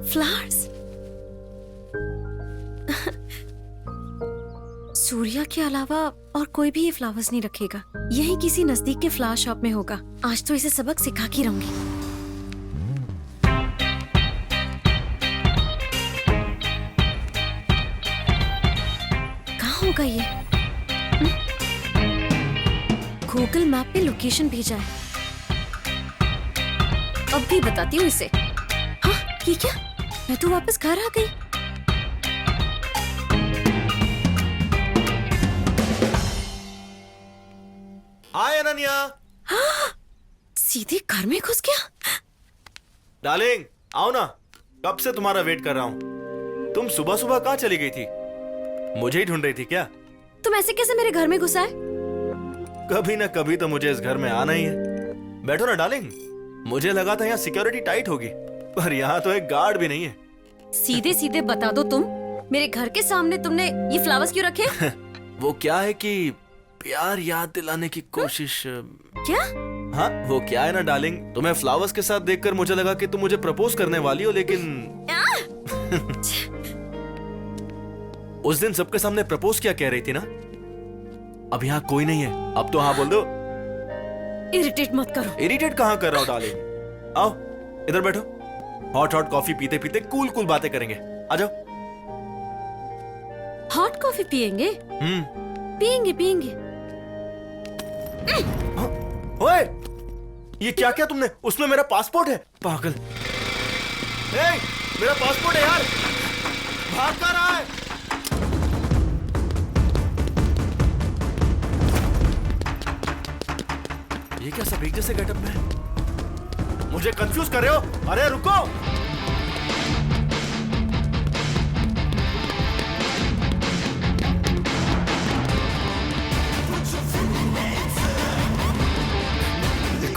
Flowers. Surya के अलावा और कोई भी ये फ्लावर्स नहीं रखेगा। यही किसी नजदीक के फ्लावर शॉप में होगा। आज तो इसे सबक सिखा के रहूंगी। कहाँ होगा ये? गूगल मैप पे लोकेशन भेजा है। अब भी बताती हूँ इसे। हाँ, ये क्या? मैं तो वापस घर आ गई। हाय अनन्या। हाँ, सीधे घर में घुस गया। डार्लिंग आओ ना, कब से तुम्हारा वेट कर रहा हूँ। तुम सुबह सुबह कहाँ चली गई थी? मुझे ही ढूंढ रही थी क्या? तुम ऐसे कैसे मेरे घर में घुसा है? कभी ना कभी तो मुझे इस घर में आना ही है। बैठो ना डार्लिंग। मुझे लगा था यहाँ सिक्योरिटी टाइट होगी, पर यहाँ तो एक गार्ड भी नहीं है। सीधे सीधे बता दो, तुम मेरे घर के सामने तुमने ये फ्लावर्स क्यों रखे? वो क्या है कि प्यार याद दिलाने की कोशिश। क्या? हाँ, वो क्या है ना डार्लिंग, तुम्हें फ्लावर्स के साथ देखकर मुझे लगा कि तुम मुझे प्रपोज करने वाली हो, लेकिन उस दिन सबके सामने प्रपोज क्या कह रही थी ना? अब यहाँ कोई नहीं है, अब तो हाँ बोल दो। इरिटेट मत करो। इरिटेट कहाँ कर रहा हूँ डार्लिंग। आओ इधर बैठो, हॉट हॉट कॉफी पीते पीते कूल कूल बातें करेंगे। आ जाओ। हॉट कॉफी पियेंगे? पियेंगे पियेंगे। ओए, ये क्या किया तुमने? उसमें मेरा पासपोर्ट है, पागल। ए, मेरा पासपोर्ट है यार, भाग कर रहा है। ये क्या सब एक जैसे गेटअप में है? मुझे कंफ्यूज कर रहे हो? अरे रुको।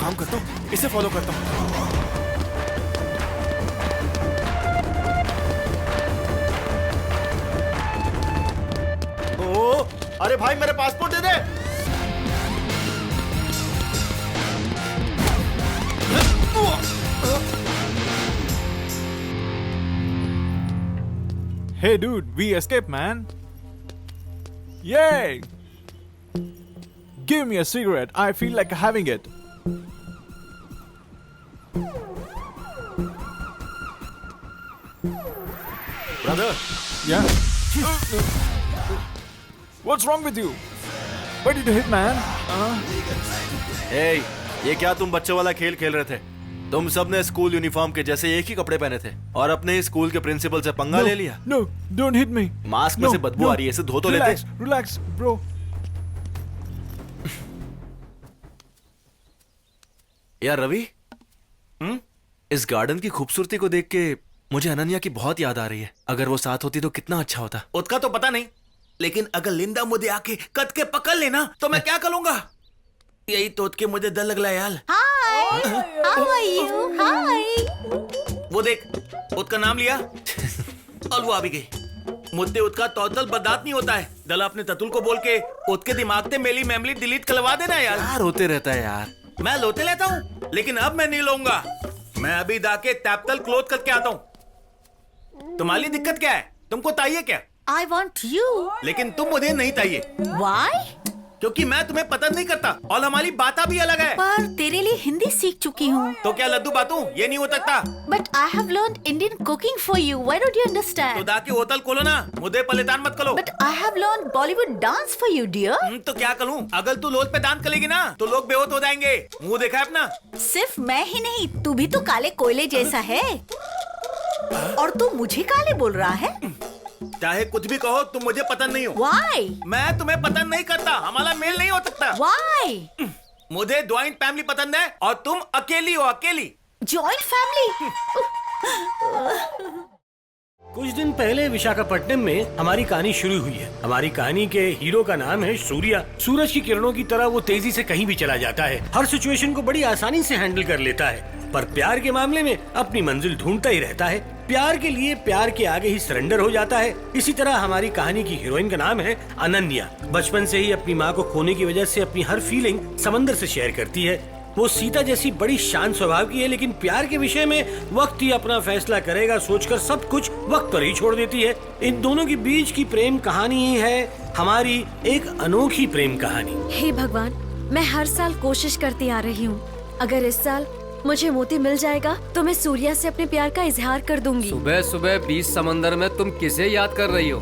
काम करता हूँ, इसे फॉलो करता हूँ। ओ, अरे भाई मेरे passport they they. Hey dude, we escaped, man. Yay! Give me a cigarette. I feel like having it. Brother. Yeah. What's wrong with you? Why did you hit, man? Hey, ये क्या तुम बच्चों वाला खेल खेल रहे थे? तुम सबने स्कूल यूनिफॉर्म के जैसे एक ही कपड़े पहने थे और अपने ही स्कूल के प्रिंसिपल से पंगा ले लिया। No, don't hit me. Mask में से बदबू आ रही है, इसे धो तो लेते। Relax, bro. यार रवि, इस गार्डन की खूबसूरती को देख के मुझे अनन्या की बहुत याद आ रही है। अगर वो साथ होती तो कितना अच्छा होता। उसका तो पता नहीं, लेकिन अगर लिंदा मुझे आके कद के पकड़ लेना तो मैं क्या करूंगा? यही तो के मुझे डर लग रहा है यार। हाय, हाउ आर यू? हाय। वो देख, उसका नाम लिया और वो आ भी गई। मुझे उसका टोटल बर्दाश्त नहीं होता है। दला अपने ततुल को बोल के उसके दिमाग से मेरी मेमोरी डिलीट करवा देना यार। यार होते रहता है यार। मैं लोते लेता हूँ, लेकिन अब मैं नहीं लूंगा। मैं अभी जाके टैपटल क्लोज करके आता हूँ। तुम्हारी दिक्कत क्या है? तुमको चाहिए क्या? I want you. लेकिन तुम मुझे नहीं चाहिए। Why? क्योंकि मैं तुम्हें पसंद नहीं करता और हमारी बातें भी अलग है। पर तेरे लिए हिंदी सीख चुकी हूँ। तो क्या लड्डू बातू? ये नहीं हो सकता। But I have learned Indian cooking for you. Why don't you तो understand? जाके होटल खोलो ना, मुझे परेशान मत करो। But I have learned Bollywood dance for you, dear. तो क्या करूँ? अगर तू लोज पे डांस करेगी ना तो लोग बेहोश हो जाएंगे। मुंह देखा है अपना? सिर्फ मैं ही नहीं, तू भी तो काले कोयले जैसा है। और तू मुझे काले बोल रहा है? चाहे कुछ भी कहो, तुम मुझे पसंद नहीं हो। Why? मैं तुम्हें पसंद नहीं करता, हमारा मेल नहीं हो सकता। Why? मुझे ज्वाइंट फैमिली पसंद है और तुम अकेली हो, अकेली। Joint family? कुछ दिन पहले विशाखापट्टनम में हमारी कहानी शुरू हुई है। हमारी कहानी के हीरो का नाम है सूर्या। सूरज की किरणों की तरह वो तेजी से कहीं भी चला जाता है, हर सिचुएशन को बड़ी आसानी से हैंडल कर लेता है, पर प्यार के मामले में अपनी मंजिल ढूंढता ही रहता है। प्यार के लिए प्यार के आगे ही सरेंडर हो जाता है। इसी तरह हमारी कहानी की हीरोइन का नाम है अनन्या। बचपन से ही अपनी माँ को खोने की वजह से अपनी हर फीलिंग समंदर से शेयर करती है। वो सीता जैसी बड़ी शांत स्वभाव की है, लेकिन प्यार के विषय में वक्त ही अपना फैसला करेगा सोचकर सब कुछ वक्त पर ही छोड़ देती है। इन दोनों के बीच की प्रेम कहानी ही है हमारी एक अनोखी प्रेम कहानी। हे भगवान, मैं हर साल कोशिश करती आ रही हूँ। अगर इस साल मुझे मोती मिल जाएगा तो मैं सूर्या से अपने प्यार का इजहार कर दूंगी। सुबह सुबह बीच समंदर में तुम किसे याद कर रही हो?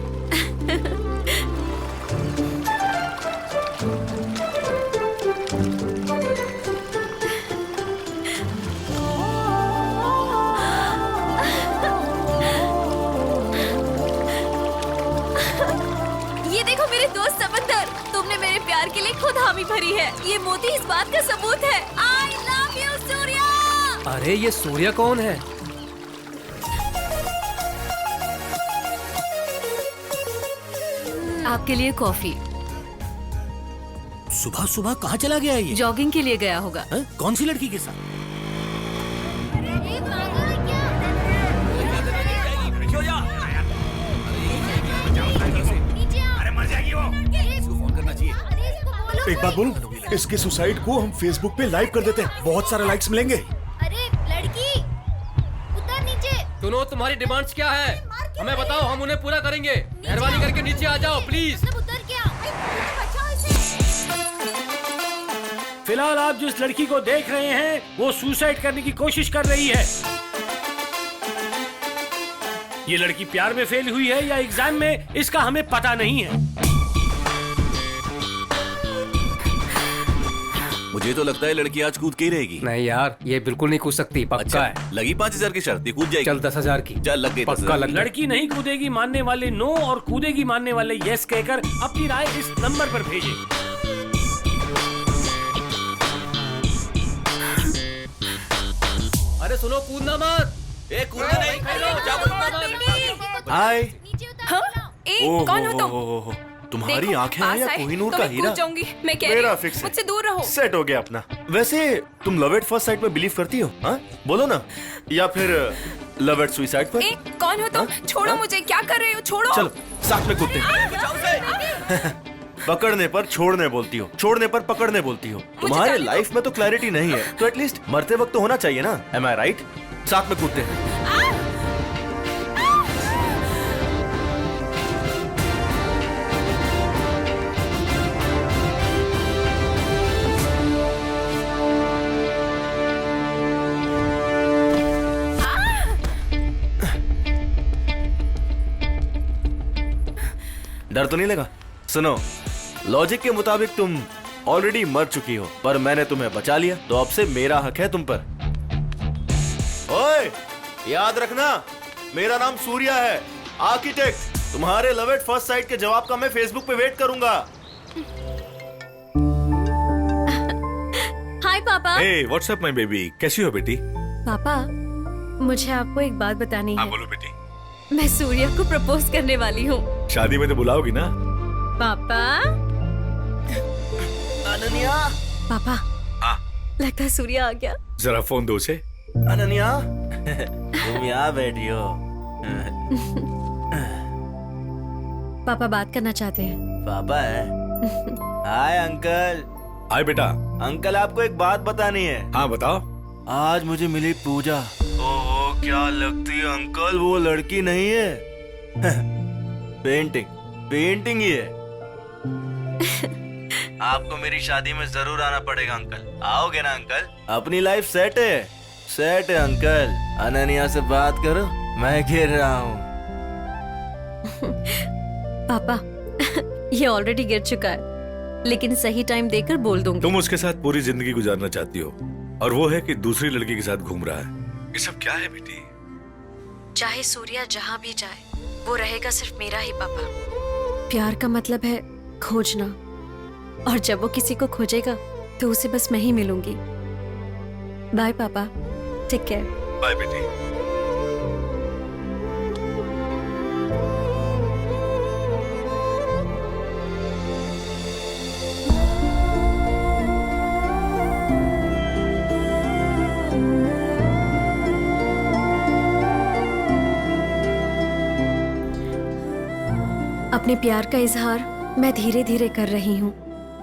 ये देखो मेरे दोस्त समंदर, तुमने मेरे प्यार के लिए खुद हामी भरी है। ये मोती इस बात का सबूत है। आई लव यू सूर्या। अरे ये सूर्या कौन है? आपके लिए कॉफी। सुबह सुबह कहाँ चला गया ये? जॉगिंग के लिए गया होगा। हाँ? कौन सी लड़की के साथ? एक बात बोलूं, इसके सुसाइड को हम फेसबुक पे लाइव कर देते हैं, बहुत सारे लाइक्स मिलेंगे। अरे लड़की, उतर नीचे। सुनो, तुम्हारी डिमांड्स क्या है? हमें बताओ, हम उन्हें पूरा करेंगे। मेहरबानी करके नीचे आ जाओ प्लीज। मतलब उतर क्या? बचाओ इसे। फिलहाल आप जिस लड़की को देख रहे हैं वो सुसाइड करने की कोशिश कर रही है। ये लड़की प्यार में फेल हुई है या एग्जाम में, इसका हमें पता नहीं है। मुझे तो लगता है लड़की आज कूद के ही रहेगी। नहीं यार, ये बिल्कुल नहीं कूद सकती, पक्का है। लगी 5,000 की शर्त, ये कूद जाएगी। चल 10,000 की। चल लग गई पक्का 10,000। लग गई। लड़की नहीं कूदेगी मानने वाले नो और कूदेगी मानने वाले यस कहकर अपनी राय इस नंबर पर भेजें। अरे सुनो, कूदना मत। कूदना नहीं। हाय। नीचे उतर। ओह, कौन हो तुम? तुम्हारी आंखें हैं या कोहिनूर का हीरा? मैं कह मेरा फिक्स है। मुझसे दूर रहो। सेट हो गया अपना। वैसे तुम लव एट फर्स्ट साइट में बिलीव करती हो? हाँ बोलो ना, या फिर लव एट सुसाइड पर? कौन हो तुम? छोड़ो मुझे, क्या कर रहे हो? छोड़ो। चलो साथ में कूदते हैं। पकड़ने पर छोड़ने बोलती हो, छोड़ने पर पकड़ने बोलती हो। तुम्हारे लाइफ में तो क्लैरिटी नहीं है, तो एटलीस्ट मरते वक्त तो होना चाहिए ना। एम आई राइट? साथ में कूदते हैं। डर तो नहीं लगा? सुनो, लॉजिक के मुताबिक तुम ऑलरेडी मर चुकी हो, पर मैंने तुम्हें बचा लिया, तो अब से मेरा हक है तुम पर। ओए, याद रखना, मेरा नाम सूर्या है, आर्किटेक्ट। तुम्हारे लव एट फर्स्ट साइट के जवाब का मैं फेसबुक पे वेट करूंगा। हाय पापा। Hey what's up my baby, कैसी हो बेटी? पापा, मुझे आपको एक बात बतानी है। बोलो बेटी। मैं सूर्या को प्रपोज करने वाली हूँ। शादी में तो बुलाओगी ना? पापा। अनन्या। पापा। हाँ। लगता है सूर्या आ गया। जरा फोन दो उसे। अनन्या, तुम यहाँ बैठी हो। पापा बात करना चाहते हैं। पापा है? Hi uncle. हाय बेटा। अंकल, आपको एक बात बतानी है। हाँ बताओ। आज मुझे मिली पूजा। ओहो, क्या लगती है अंकल, वो लड़की नहीं है। पेंटिंग ही है। आपको मेरी शादी में जरूर आना पड़ेगा अंकल। आओगे ना अंकल? अपनी लाइफ सेट है अंकल। अनन्या से बात करो, मैं गिर रहा हूँ। पापा, ये ऑलरेडी गिर चुका है, लेकिन सही टाइम देकर बोल दूंगी। तुम उसके साथ पूरी जिंदगी गुजारना चाहती हो, और वो है कि दूसरी लड़की के साथ घूम रहा है। ये सब क्या है बेटी? चाहे सूर्या जहाँ भी जाए, वो रहेगा सिर्फ मेरा ही पापा। प्यार का मतलब है खोजना, और जब वो किसी को खोजेगा तो उसे बस मैं ही मिलूंगी। बाय पापा, टेक केयर। बाय बेटी। अपने प्यार का इजहार मैं धीरे धीरे कर रही हूँ,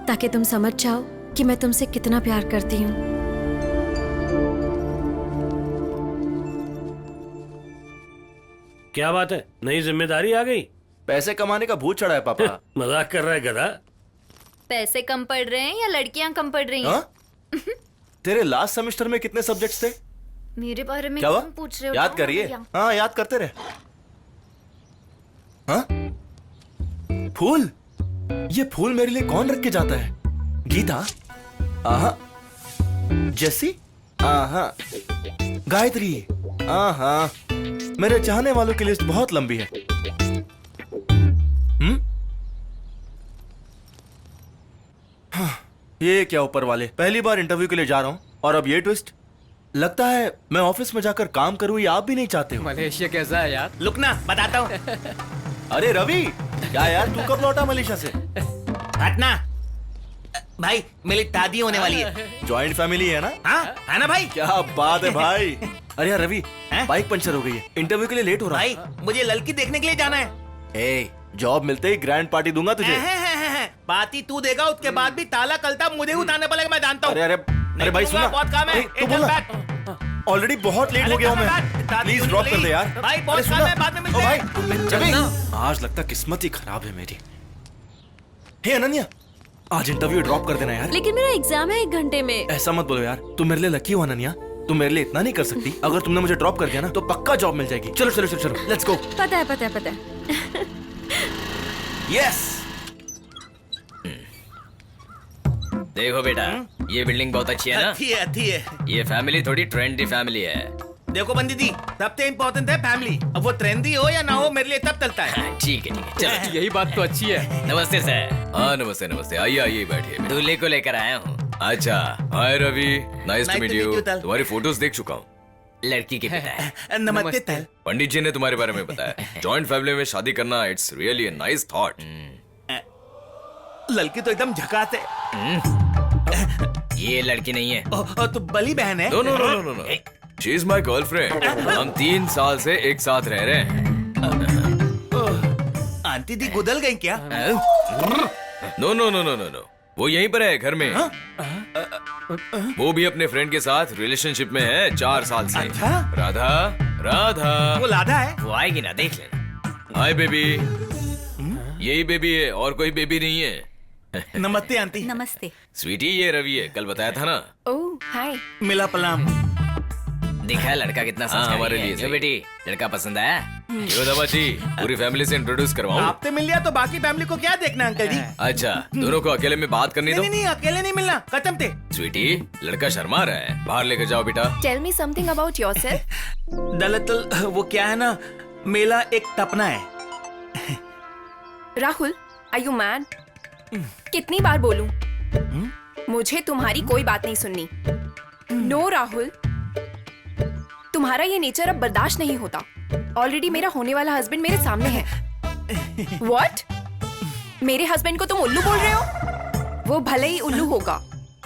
ताकि तुम समझ जाओ कि मैं तुमसे कितना प्यार करती हूँ। क्या बात है, नई जिम्मेदारी आ गई? पैसे कमाने का भूत चढ़ा है पापा। मजाक कर रहा है गधा। पैसे कम पड़ रहे हैं या लड़कियां कम पड़ रही हैं? हाँ? तेरे लास्ट सेमेस्टर में कितने सब्जेक्ट्स थे? मेरे बारे में क्या हुआ? क्यों पूछ रहे हो? याद जाओ करिए। भैया। हाँ, याद करते रहे। हाँ? फूल? ये फूल मेरे लिए कौन रख के जाता है? गीता? आहा। जेसी? आहा। गायत्री? आहा। मेरे चाहने वालों की लिस्ट बहुत लंबी है। हाँ, ये क्या ऊपर वाले, पहली बार इंटरव्यू के लिए जा रहा हूँ और अब ये ट्विस्ट। लगता है मैं ऑफिस में जाकर काम करूँ, ये आप भी नहीं चाहते हो। मलेशिया कैसा है यार? लुक ना, बताता हूँ। अरे रवि, क्या यार, तू कब लौटा मलेशिया से? हटना भाई, मेरी दादी होने वाली है। जॉइंट फैमिली है ना? हाँ है ना भाई? क्या बात है भाई। अरे यार रवि, हैं? बाइक पंचर हो गई है, इंटरव्यू के लिए लेट हो रहा है। भाई मुझे लड़की देखने के लिए जाना है। ए, जॉब मिलते ही ग्रैंड पार्टी दूंगा तुझे। पार्टी तू देगा, उसके बाद भी ताला कलता मुझे उतारने पड़ेगा, मैं जानता हूँ। अरे अरे अरे भाई सुना, बहुत काम है। तू बोल, ऑलरेडी बहुत लेट हो गया हूँ मैं, प्लीज ड्रॉप कर दे यार। भाई बहुत काम है, बाद में मिलते हैं। भाई आज लगता किस्मत ही खराब है मेरी। हे अनन्या, आज इंटरव्यू ड्रॉप कर देना यार। लेकिन मेरा एग्जाम है 1 घंटे में। ऐसा मत बोलो यार, तुम मेरे लिए लकी हो अनन्या। तुम मेरे लिए इतना नहीं कर सकती। अगर तुमने मुझे ड्रॉप कर दिया ना तो पक्का जॉब मिल जाएगी। चलो चलो चलो चलो, लेट्स गो। पता है। यस। देखो बेटा, ये बिल्डिंग बहुत अच्छी है ना? अच्छी है। ये फैमिली थोड़ी ट्रेंडी फैमिली है। देखो बंदी जी, सबसे इम्पोर्टेंट है फैमिली। अब वो ट्रेंडी हो या ना हो, मेरे लिए तब चलता है। ठीक है चलो, यही बात तो अच्छी है। नमस्ते सर। हाँ नमस्ते नमस्ते, आइए आइए बैठिए। दूल्हे को लेकर आया हूँ। अच्छा, hi Ravi, nice to meet you. तुम्हारी फोटोज देख चुका हूँ। लड़की के पिता है। नमस्ते तल। पंडित जी ने तुम्हारे बारे में बताया। जॉइंट फैमिली में शादी करना, it's really a nice thought. लड़की तो एकदम झकास है। ये लड़की नहीं है। तो बली बहन है। No no no no no, she is my girlfriend. हम 3 साल से एक साथ रह रहे हैं। आंटी जी गुदल गई क्या? No no no no no no, वो यहीं पर है घर में। वो भी अपने फ्रेंड के साथ रिलेशनशिप में है 4 साल से। अच्छा? राधा राधा, वो लाधा है। वो आएगी ना, देख लेना। Hi baby. यही बेबी है, और कोई बेबी नहीं है। नमस्ते आंटी। नमस्ते। स्वीटी, ये रवि है, कल बताया था ना। ओह हाय। मिला पलाम। देखा है लड़का कितना हाँ, संस्कारी हमारे है। लिए जो सही। बेटी, लड़का पसंद आया? क्यों दामाजी, पूरी फैमिली से इंट्रोड्यूस करवाऊं? आपसे मिल लिया तो बाकी फैमिली को क्या देखना अंकल जी? अच्छा, दोनों को अकेले में बात करनी नहीं दो। नहीं, अकेले नहीं मिलना, खत्म थे। स्वीटी, लड़का शर्मा रहा है, बाहर लेकर जाओ बेटा। Tell me something about yourself. दरअसल वो क्या है ना, मेला एक सपना है। Rahul, are you mad? कितनी बार बोलूं? मुझे तुम्हारी कोई बात नहीं सुननी। नो राहुल, तुम्हारा ये नेचर अब बर्दाश्त नहीं होता। ऑलरेडी मेरा होने वाला हस्बैंड मेरे सामने है। What? मेरे हस्बैंड को तुम उल्लू बोल रहे हो? वो भले ही उल्लू होगा,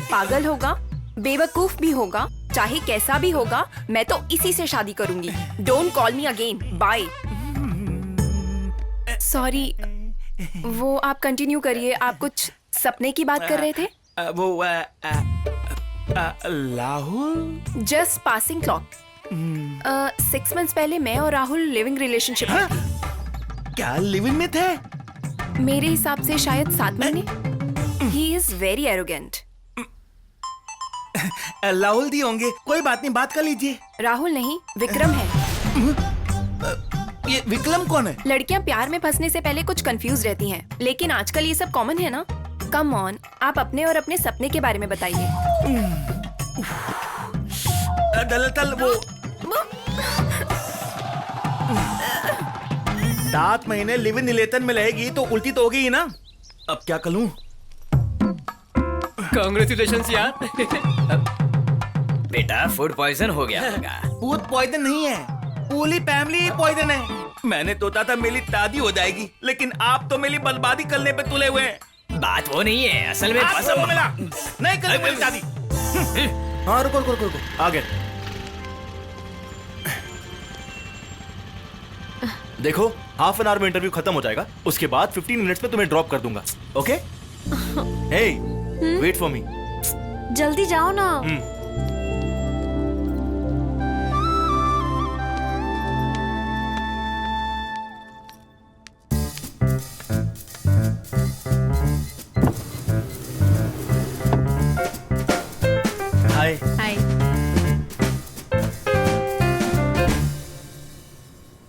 पागल होगा, बेवकूफ भी होगा, चाहे कैसा भी होगा, मैं तो इसी से शादी करूंगी। Don't call me again, bye. Sorry, वो आप कंटिन्यू करिए। आप कुछ सपने की बात कर रहे थे? वो Rahul just passing clock. 6 months पहले मैं और राहुल लिविंग रिलेशनशिप में थे। क्या लिविंग में थे? मेरे हिसाब से शायद 7 महीने। He is very arrogant. Rahul दी होंगे, कोई बात नहीं, बात कर लीजिए। राहुल नहीं, विक्रम है। ये विक्रम कौन है? लड़कियां प्यार में फंसने से पहले कुछ कंफ्यूज रहती हैं, लेकिन आजकल ये सब कॉमन है ना। कम ऑन, आप अपने और अपने सपने के बारे में बताइए। दरअसल वो 7 महीने लिव इन रिलेशन में रहेगी तो उल्टी तो होगी ही ना। अब क्या करूं? कांग्रेचुलेशंस यार। बेटा, फूड पॉइजन हो गया होगा। फूड पॉइजन नहीं है, पूरी फैमिली पॉइजन है। मैंने सोचा था मेरी दादी हो जाएगी, लेकिन आप तो मेरी बर्बादी करने पे तुले हुए हैं। बात वो नहीं है, असल में आपको मिला नहीं कर मेरी दादी। हाँ रुको रुको रुको, आ गए। देखो, हाफ एन आवर में इंटरव्यू खत्म हो जाएगा, उसके बाद 15 मिनट्स में तुम्हें ड्रॉप कर दूंगा। Okay? Hey, wait for me. जल्दी जाओ ना। हाय। हाय।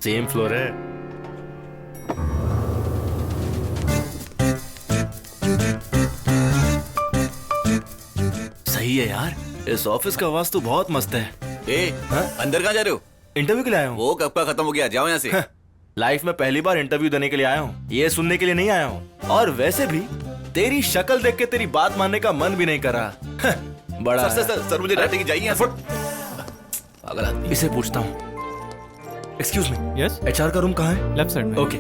सेम फ्लोर है। सही है यार, इस ऑफिस का आवाज तो बहुत मस्त है। अंदर कहाँ जा रहे हो? इंटरव्यू के लिए आया हूँ। वो कब का खत्म हो गया, जाओ यहाँ से। लाइफ में पहली बार इंटरव्यू देने के लिए आया हूँ, ये सुनने के लिए नहीं आया हूँ। और वैसे भी तेरी शक्ल देख के तेरी बात मानने का मन भी नहीं कर रहा। बड़ा सर मुझे डांटेंगे, जाइए यहाँ से। पागल आदमी। इसे पूछता हूँ, एक्सक्यूज मी, यस, एचआर का रूम कहाँ है? लेफ्ट साइड में। ओके।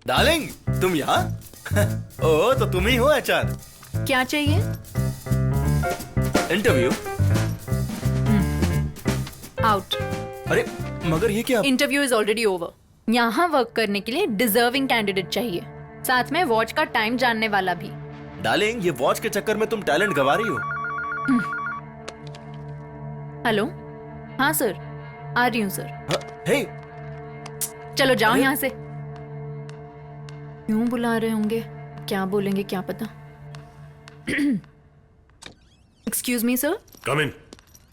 डार्लिंग, तुम यहाँ? ओ, तो तुम ही हो एचआर। क्या चाहिए? इंटरव्यू। आउट। अरे मगर ये क्या? Interview is already over. यहाँ वर्क करने के लिए डिजर्विंग कैंडिडेट चाहिए, साथ में वॉच का टाइम जानने वाला भी। डार्लिंग, ये वॉच के चक्कर में तुम टैलेंट गवा रही हो। हेलो, हाँ सर, आ रही हूँ सर। हे, चलो जाओ यहाँ से। क्यों बुला रहे होंगे, क्या बोलेंगे क्या पता। Excuse me sir. Come in.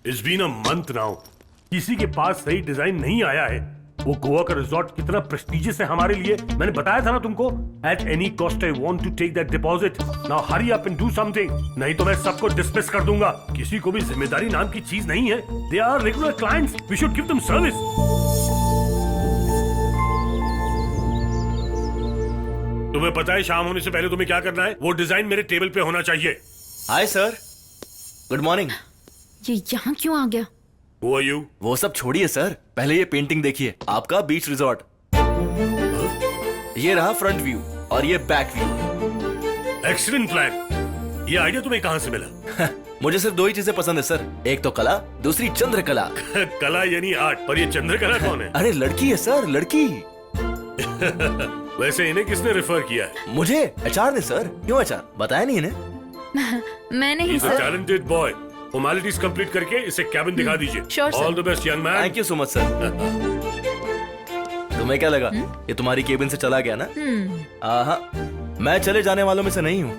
It's been a month now. किसी के पास सही डिजाइन नहीं आया है। वो गोवा का रिजॉर्ट कितना प्रेस्टिजियस है हमारे लिए, मैंने बताया था ना तुमको। At any cost I want to take that deposit. Now hurry up and do something, नहीं तो मैं सबको डिसमिस कर दूंगा। किसी को भी जिम्मेदारी नाम की चीज नहीं है। They are regular clients, we should give them service. तुम्हें पता है शाम होने से पहले तुम्हें क्या करना है? वो डिजाइन मेरे टेबल पे होना चाहिए। Hi sir, good morning. ये यहाँ क्यों आ गया? Who are you? वो सब छोड़िए सर, पहले ये पेंटिंग देखिए, आपका बीच रिजॉर्ट। ये रहा फ्रंट व्यू और ये बैक व्यू। Excellent plan. ये आइडिया तुम्हें कहाँ से मिला? मुझे सिर्फ दो ही चीजें पसंद है सर, एक तो कला, दूसरी चंद्रकला। कला यानी आर्ट, पर ये चंद्रकला कौन है? अरे लड़की है सर, लड़की। वैसे इन्हें किसने रेफर किया है? मुझे एचआर ने सर। क्यों एचआर, बताया नहीं इन्हें? मैंने ही He's a sir. talented boy. Formalities complete करके इसे कैबिन दिखा दीजिए। Sure, sir. All the best young man. Thank you so much sir. तुम्हें क्या लगा ये तुम्हारी केबिन से चला गया ना? आहा, मैं चले जाने वालों में से नहीं हूँ,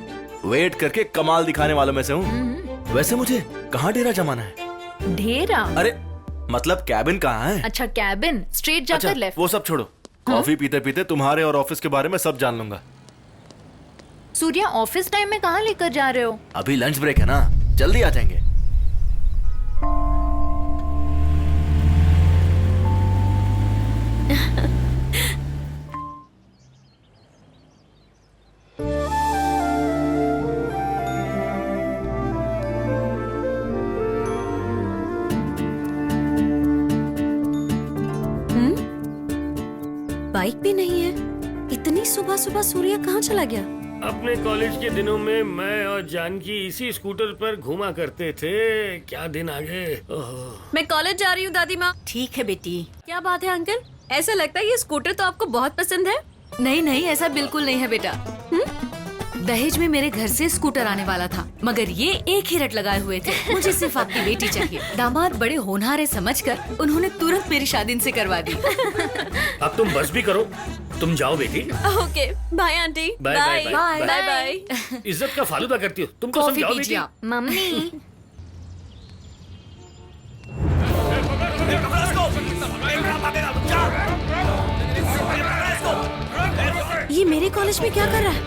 वेट करके कमाल दिखाने वालों में से हूँ। वैसे मुझे कहाँ डेरा जमाना है? ढेरा? अरे मतलब कैबिन कहाँ है? अच्छा कैबिन, स्ट्रेट जाकर अच्छा, लेफ्ट। वो सब छोड़ो, कॉफी पीते पीते तुम्हारे और ऑफिस के बारे में सब जान लूंगा। सूर्या, ऑफिस टाइम में कहाँ लेकर जा रहे हो? अभी लंच ब्रेक है ना, जल्दी आ जाएंगे। बाइक भी नहीं है, इतनी सुबह सुबह सूर्या कहाँ चला गया? अपने कॉलेज के दिनों में मैं और जानकी इसी स्कूटर पर घूमा करते थे। क्या दिन आ गए। मैं कॉलेज जा रही हूँ दादी माँ। ठीक है बेटी। क्या बात है अंकल, ऐसा लगता है ये स्कूटर तो आपको बहुत पसंद है। नहीं नहीं, ऐसा बिल्कुल नहीं है बेटा। दहेज में मेरे घर से स्कूटर आने वाला था, मगर ये एक ही रट लगाए हुए थे, मुझे सिर्फ आपकी बेटी चाहिए। दामाद बड़े होनहार समझकर उन्होंने तुरंत मेरी शादी इनसे करवा दी। अब तुम बस भी करो, तुम जाओ बेटी। Okay bye aunty. Bye bye bye bye bye. इज्जत का फालूदा करती हो तुम, तो कॉफी समझाओ बेटी। पीजिए आप। मम्मी। ये मेरे कॉलेज में क्या कर रहा है?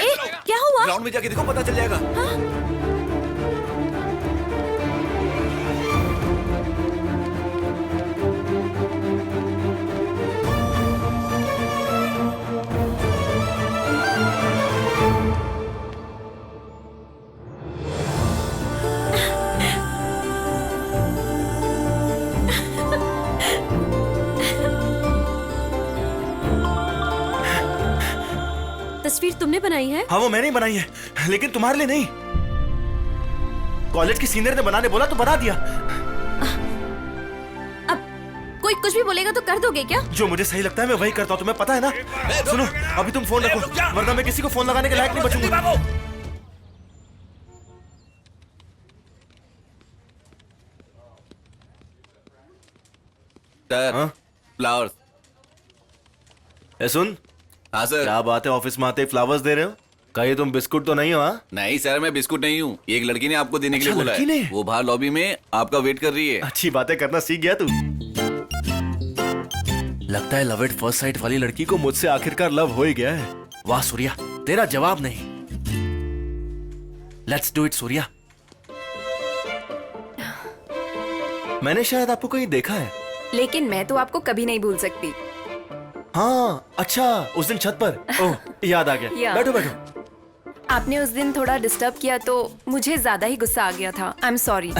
ए, क्या हुआ? ग्राउंड में जाके देखो, पता चल जाएगा। तस्वीर तुमने बनाई है? हाँ वो मैंने ही बनाई है, लेकिन तुम्हारे लिए नहीं। कॉलेज की सीनियर ने बनाने बोला तो बना दिया। अब कोई कुछ भी बोलेगा तो कर दोगे क्या? जो मुझे सही लगता है मैं वही करता हूँ, तुम्हें पता है ना। सुनो, अभी तुम फोन रखो, वरना मैं किसी को फोन लगाने के लायक नहीं बचूंगा। Sir, flowers. सुन। हाँ सर। क्या बात है, ऑफिस में आते ही फ्लावर्स दे रहे हो? कहीं तुम बिस्कुट तो नहीं हो? हाँ नहीं सर, मैं बिस्कुट नहीं हूँ। एक लड़की ने आपको देने के लिए बोला है। वो बाहर लॉबी में आपका वेट कर रही है। अच्छी बातें करना सीख गया तू। लगता है लव एट फर्स्ट साइट वाली लड़की को मुझसे आखिरकार लव हो ही गया है। वाह सूर्या, तेरा जवाब नहीं। Let's do it Surya. मैंने शायद आपको कहीं देखा है। लेकिन मैं तो आपको कभी नहीं भूल सकती। हाँ अच्छा, उस दिन छत पर। ओह याद आ गया। बैठो बैठो। आपने उस दिन थोड़ा डिस्टर्ब किया तो मुझे ज्यादा ही गुस्सा आ गया था। आई एम सॉरी।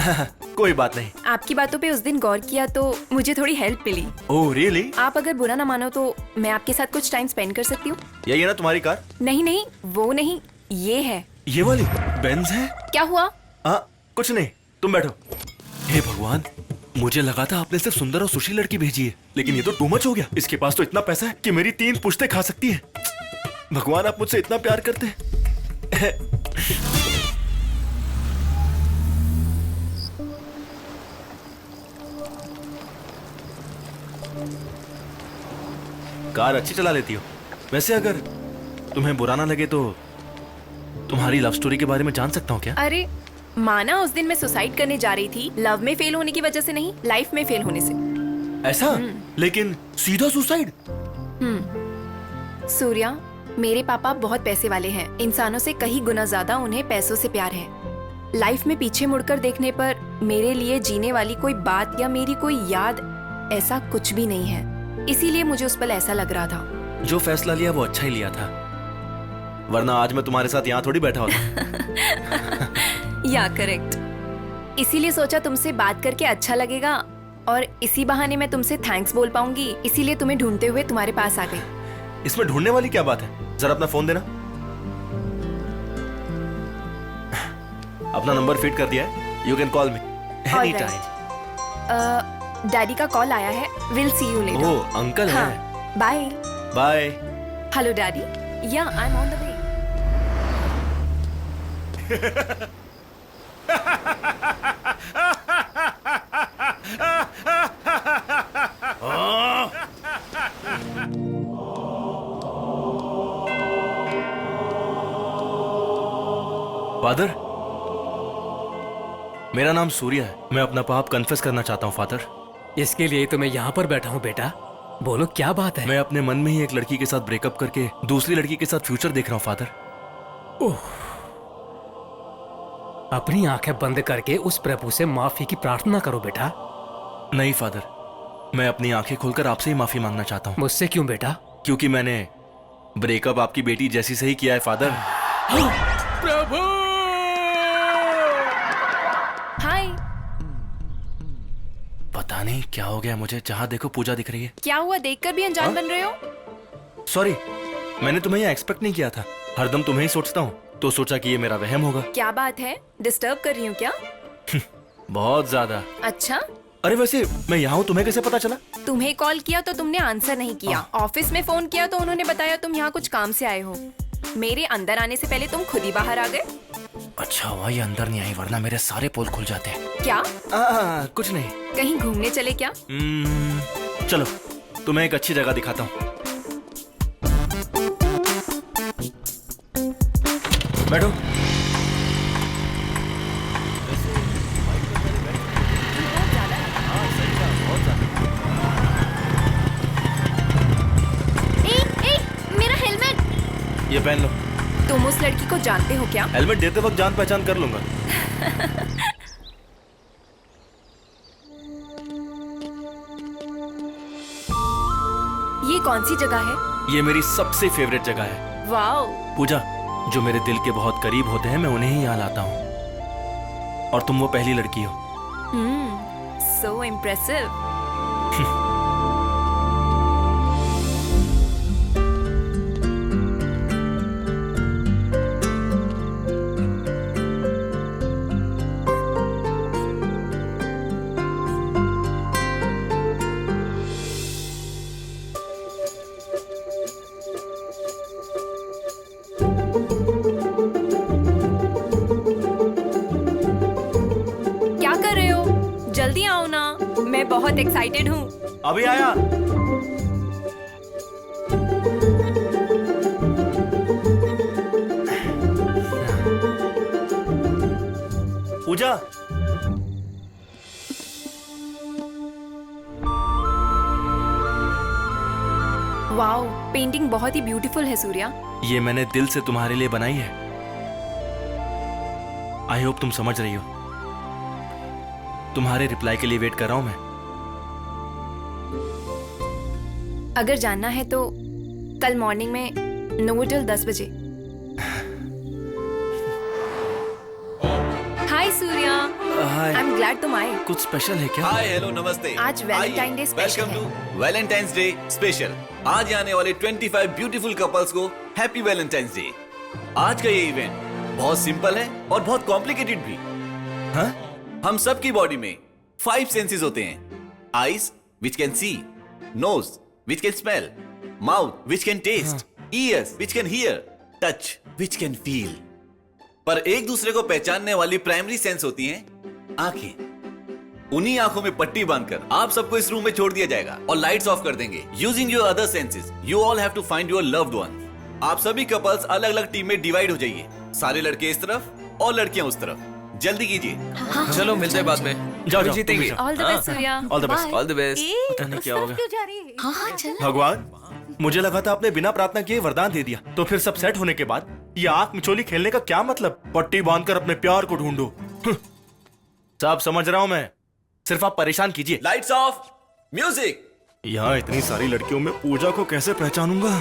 कोई बात नहीं। आपकी बातों पे उस दिन गौर किया तो मुझे थोड़ी हेल्प मिली। Oh really? आप अगर बुरा ना मानो तो मैं आपके साथ कुछ टाइम स्पेंड कर सकती हूँ? यही है ना तुम्हारी कार? नहीं नहीं, वो नहीं, ये है। ये वाली बेंज है? क्या हुआ? कुछ नहीं, तुम बैठो। हे भगवान, मुझे लगा था आपने सिर्फ सुंदर और सुशील लड़की भेजी है, लेकिन ये तो टू मच हो गया। इसके पास तो इतना पैसा है कि मेरी 3 पुश्तें खा सकती है। भगवान, आप मुझसे इतना प्यार करते हैं। कार अच्छी चला लेती हो। वैसे अगर तुम्हें बुरा ना लगे तो तुम्हारी लव स्टोरी के बारे में जान सकता हूँ क्या? अरे माना उस दिन मैं सुसाइड करने जा रही थी, लव में फेल होने की वजह से नहीं, लाइफ में फेल होने से। ऐसा? लेकिन सीधा सुसाइड? सूर्या, मेरे पापा बहुत पैसे वाले हैं। इंसानों से कहीं गुना ज्यादा उन्हें पैसों से प्यार है। लाइफ में पीछे मुड़कर देखने पर मेरे लिए जीने वाली कोई बात या मेरी कोई याद, ऐसा कुछ भी नहीं है। इसीलिए मुझे उस पल ऐसा लग रहा था। जो फैसला लिया वो अच्छा ही लिया था, वरना आज मैं तुम्हारे साथ यहाँ थोड़ी बैठा होता। या करेक्ट। इसीलिए सोचा तुमसे बात करके अच्छा लगेगा और इसी बहाने मैं तुमसे थैंक्स बोल पाऊंगी। इसीलिए तुम्हें ढूंढते हुए तुम्हारे पास आ गई। इसमें ढूंढने वाली क्या बात है? जरा अपना फोन देना। अपना नंबर फीड कर दिया है। You can call me any time. Daddy का कॉल आया है। Will see you later. Oh uncle है। Bye bye. Hello daddy, yeah I am on the way. Father, मेरा नाम सूर्या है। मैं अपना पाप कन्फेस करना चाहता हूँ फादर। इसके लिए तो मैं यहाँ पर बैठा हूँ बेटा। बोलो क्या बात है? मैं अपने मन में ही एक लड़की के साथ ब्रेकअप करके दूसरी लड़की के साथ फ्यूचर देख रहा हूँ फादर। ओह, अपनी आंखें बंद करके उस प्रभु से माफी की प्रार्थना करो बेटा। नहीं फादर, मैं अपनी आंखें खोलकर आपसे ही माफी मांगना चाहता हूँ। मुझसे क्यों बेटा? क्योंकि मैंने ब्रेकअप आपकी बेटी जैसी से ही किया है फादर। प्रभु! हाय। पता नहीं क्या हो गया मुझे, जहाँ देखो पूजा दिख रही है। क्या हुआ, देखकर भी अनजान बन रहे हो? सॉरी, मैंने तुम्हें ये एक्सपेक्ट नहीं किया था। हरदम तुम्हें ही सोचता हूँ, तो सोचा कि ये मेरा वहम होगा। क्या बात है, डिस्टर्ब कर रही हूँ क्या? बहुत ज्यादा। अच्छा, अरे वैसे मैं यहाँ हूँ, तुम्हें कैसे पता चला? तुम्हें कॉल किया तो तुमने आंसर नहीं किया। ऑफिस में फोन किया तो उन्होंने बताया तुम यहाँ कुछ काम से आए हो। मेरे अंदर आने से पहले तुम खुद ही बाहर आ गए। अच्छा हुआ ये अंदर नहीं आई, वरना मेरे सारे पोल खुल जाते हैं। क्या? कुछ नहीं। कहीं घूमने चले क्या? चलो तुम्हें एक अच्छी जगह दिखाता हूँ। बैठो। मेरा हेलमेट। ये पहन लो। तुम उस लड़की को जानते हो क्या? हेलमेट देते वक्त जान पहचान कर लूंगा। ये कौन सी जगह है? ये मेरी सबसे फेवरेट जगह है। वाओ। पूजा, जो मेरे दिल के बहुत करीब होते हैं मैं उन्हें ही यहाँ लाता हूँ, और तुम वो पहली लड़की हो। सो इम्प्रेसिव। जल्दी आओ ना, मैं बहुत एक्साइटेड हूँ। अभी आया। पूजा, वाओ, पेंटिंग बहुत ही ब्यूटीफुल है सूर्या। ये मैंने दिल से तुम्हारे लिए बनाई है। आई होप तुम समझ रही हो। तुम्हारे रिप्लाई के लिए वेट कर रहा हूं मैं। अगर जानना है तो कल मॉर्निंग में 9 till 10 बजे। हाय सूर्या, हाय। आई एम ग्लैड तुम आए। कुछ स्पेशल है क्या? हाय हेलो नमस्ते। आज वैलेंटाइन डे स्पेशल वेलकम है। To Valentine's day special. आज आने वाले 25 ब्यूटीफुल कपल्स को हैप्पी वैलेंटाइंस डे। आज का ये इवेंट बहुत सिंपल है और बहुत कॉम्प्लिकेटेड भी। हाँ? हम सब की बॉडी में 5 सेंसेस होते हैं। Eyes which can see, nose which can smell, mouth which can taste, ears which can hear, touch which can feel. पर एक दूसरे को पहचानने वाली प्राइमरी सेंस होती हैं आंखें। उन्हीं आंखों में पट्टी बांधकर आप सबको इस रूम में छोड़ दिया जाएगा और लाइट्स ऑफ कर देंगे। Using your other senses you all have to find your loved one. आप सभी कपल्स अलग अलग टीम में डिवाइड हो जाइए। सारे लड़के इस तरफ और लड़कियां उस तरफ। जल्दी कीजिए। चलो मिलते हैं बाद में। जाओ, जाओ, जीतेंगे। तुम all the best Surya. All the best. All the best. पता नहीं क्या होगा। क्यों जा रही है? हाँ हाँ चल। भगवान, मुझे लगा था आपने बिना प्रार्थना किए वरदान दे दिया, तो फिर सब सेट होने के बाद ये आंख मिचोली खेलने का क्या मतलब? पट्टी बांधकर अपने प्यार को ढूंढो। सब समझ रहा हूं मैं, सिर्फ आप परेशान कीजिए। Lights off, music. यहाँ इतनी सारी लड़कियों में पूजा को कैसे पहचानूंगा?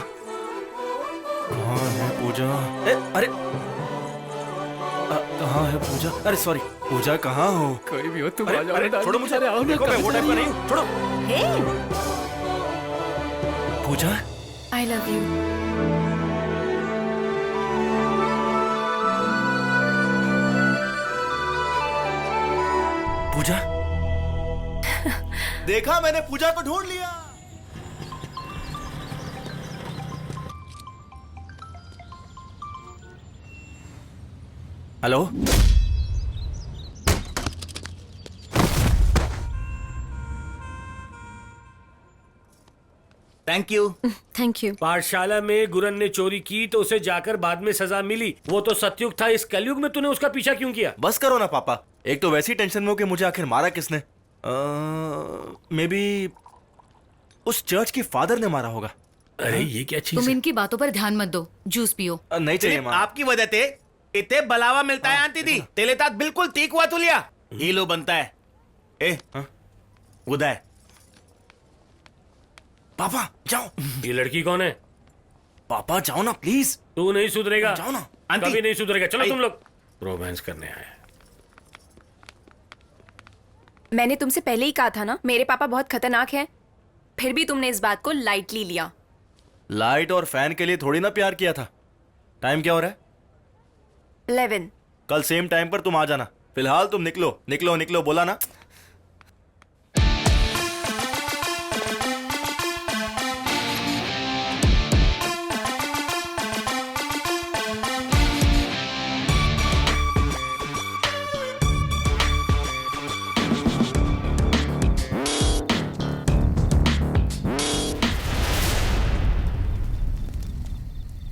कहाँ है पूजा? अरे कहाँ है पूजा? अरे सॉरी, पूजा कहाँ हो? कोई भी हो तुम अरे, अरे, छोड़ो मुझे। देखो मैं वो टाइप का नहीं हूँ। छोड़ो। पूजा, आई लव यू। पूजा। देखा, मैंने पूजा को ढूंढ लिया। Hello, thank you. Thank you. पाठशाला में गुरन ने चोरी की तो उसे जाकर बाद में सजा मिली। वो तो सतयुग था, इस कलयुग में तूने उसका पीछा क्यों किया? बस करो ना पापा। एक तो वैसी टेंशन में हो कि मुझे आखिर मारा किसने। मे बी उस चर्च के फादर ने मारा होगा। अरे ये क्या चीज तुम है? इनकी बातों पर ध्यान मत दो, जूस पियो। नहीं चाहिए माँ। आपकी वजह से इतने बलावा मिलता है आंटी दी। तेले तात बिल्कुल तीक हुआ तुलिया। हीलो बनता है। ए उदय, पापा जाओ। ये लड़की कौन है? पापा जाओ ना प्लीज। तू नहीं सुधरेगा। जाओ ना। कभी नहीं सुधरेगा। चलो आई। तुम लोग रोमांस करने आए। मैंने तुमसे पहले ही कहा था ना, मेरे पापा बहुत खतरनाक हैं। फिर भी तुमने इस बात को लाइटली लिया। लाइट और फैन के लिए थोड़ी ना प्यार किया था। टाइम क्या हो रहा है? 11। कल सेम टाइम पर तुम आ जाना। फिलहाल तुम निकलो निकलो निकलो, बोला ना।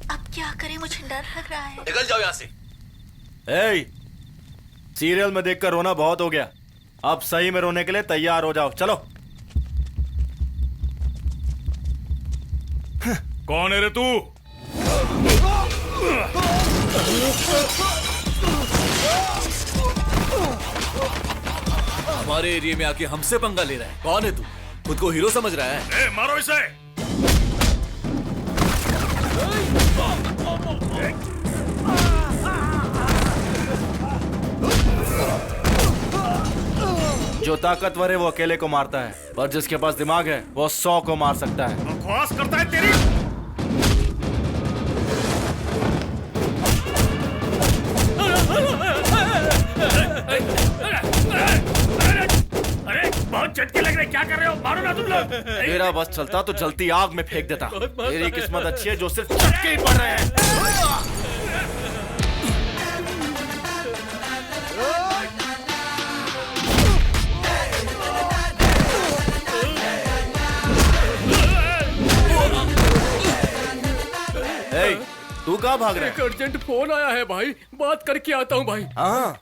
अब क्या करें, मुझे डर लग रहा है। निकल जाओ यहाँ से। ए, सीरियल में देखकर रोना बहुत हो गया। अब सही में रोने के लिए तैयार हो जाओ। चलो। कौन है रे तू? हमारे एरिया में आके हमसे पंगा ले रहा है। कौन है तू? खुद को हीरो समझ रहा है? ए, मारो इसे। जो ताकतवर है वो अकेले को मारता है, पर जिसके पास दिमाग है वो 100 को मार सकता है। बकवास करता है तेरी। अरे बहुत झटके लग रहे, क्या कर रहे हो? मारो ना तुम लोग। मेरा बस चलता तो जलती आग में फेंक देता। मेरी किस्मत अच्छी है जो सिर्फ झटके ही पड़ रहे हैं। तू कहाँ भाग रहा है? अर्जेंट फोन आया है भाई, बात करके आता हूँ भाई। हाँ,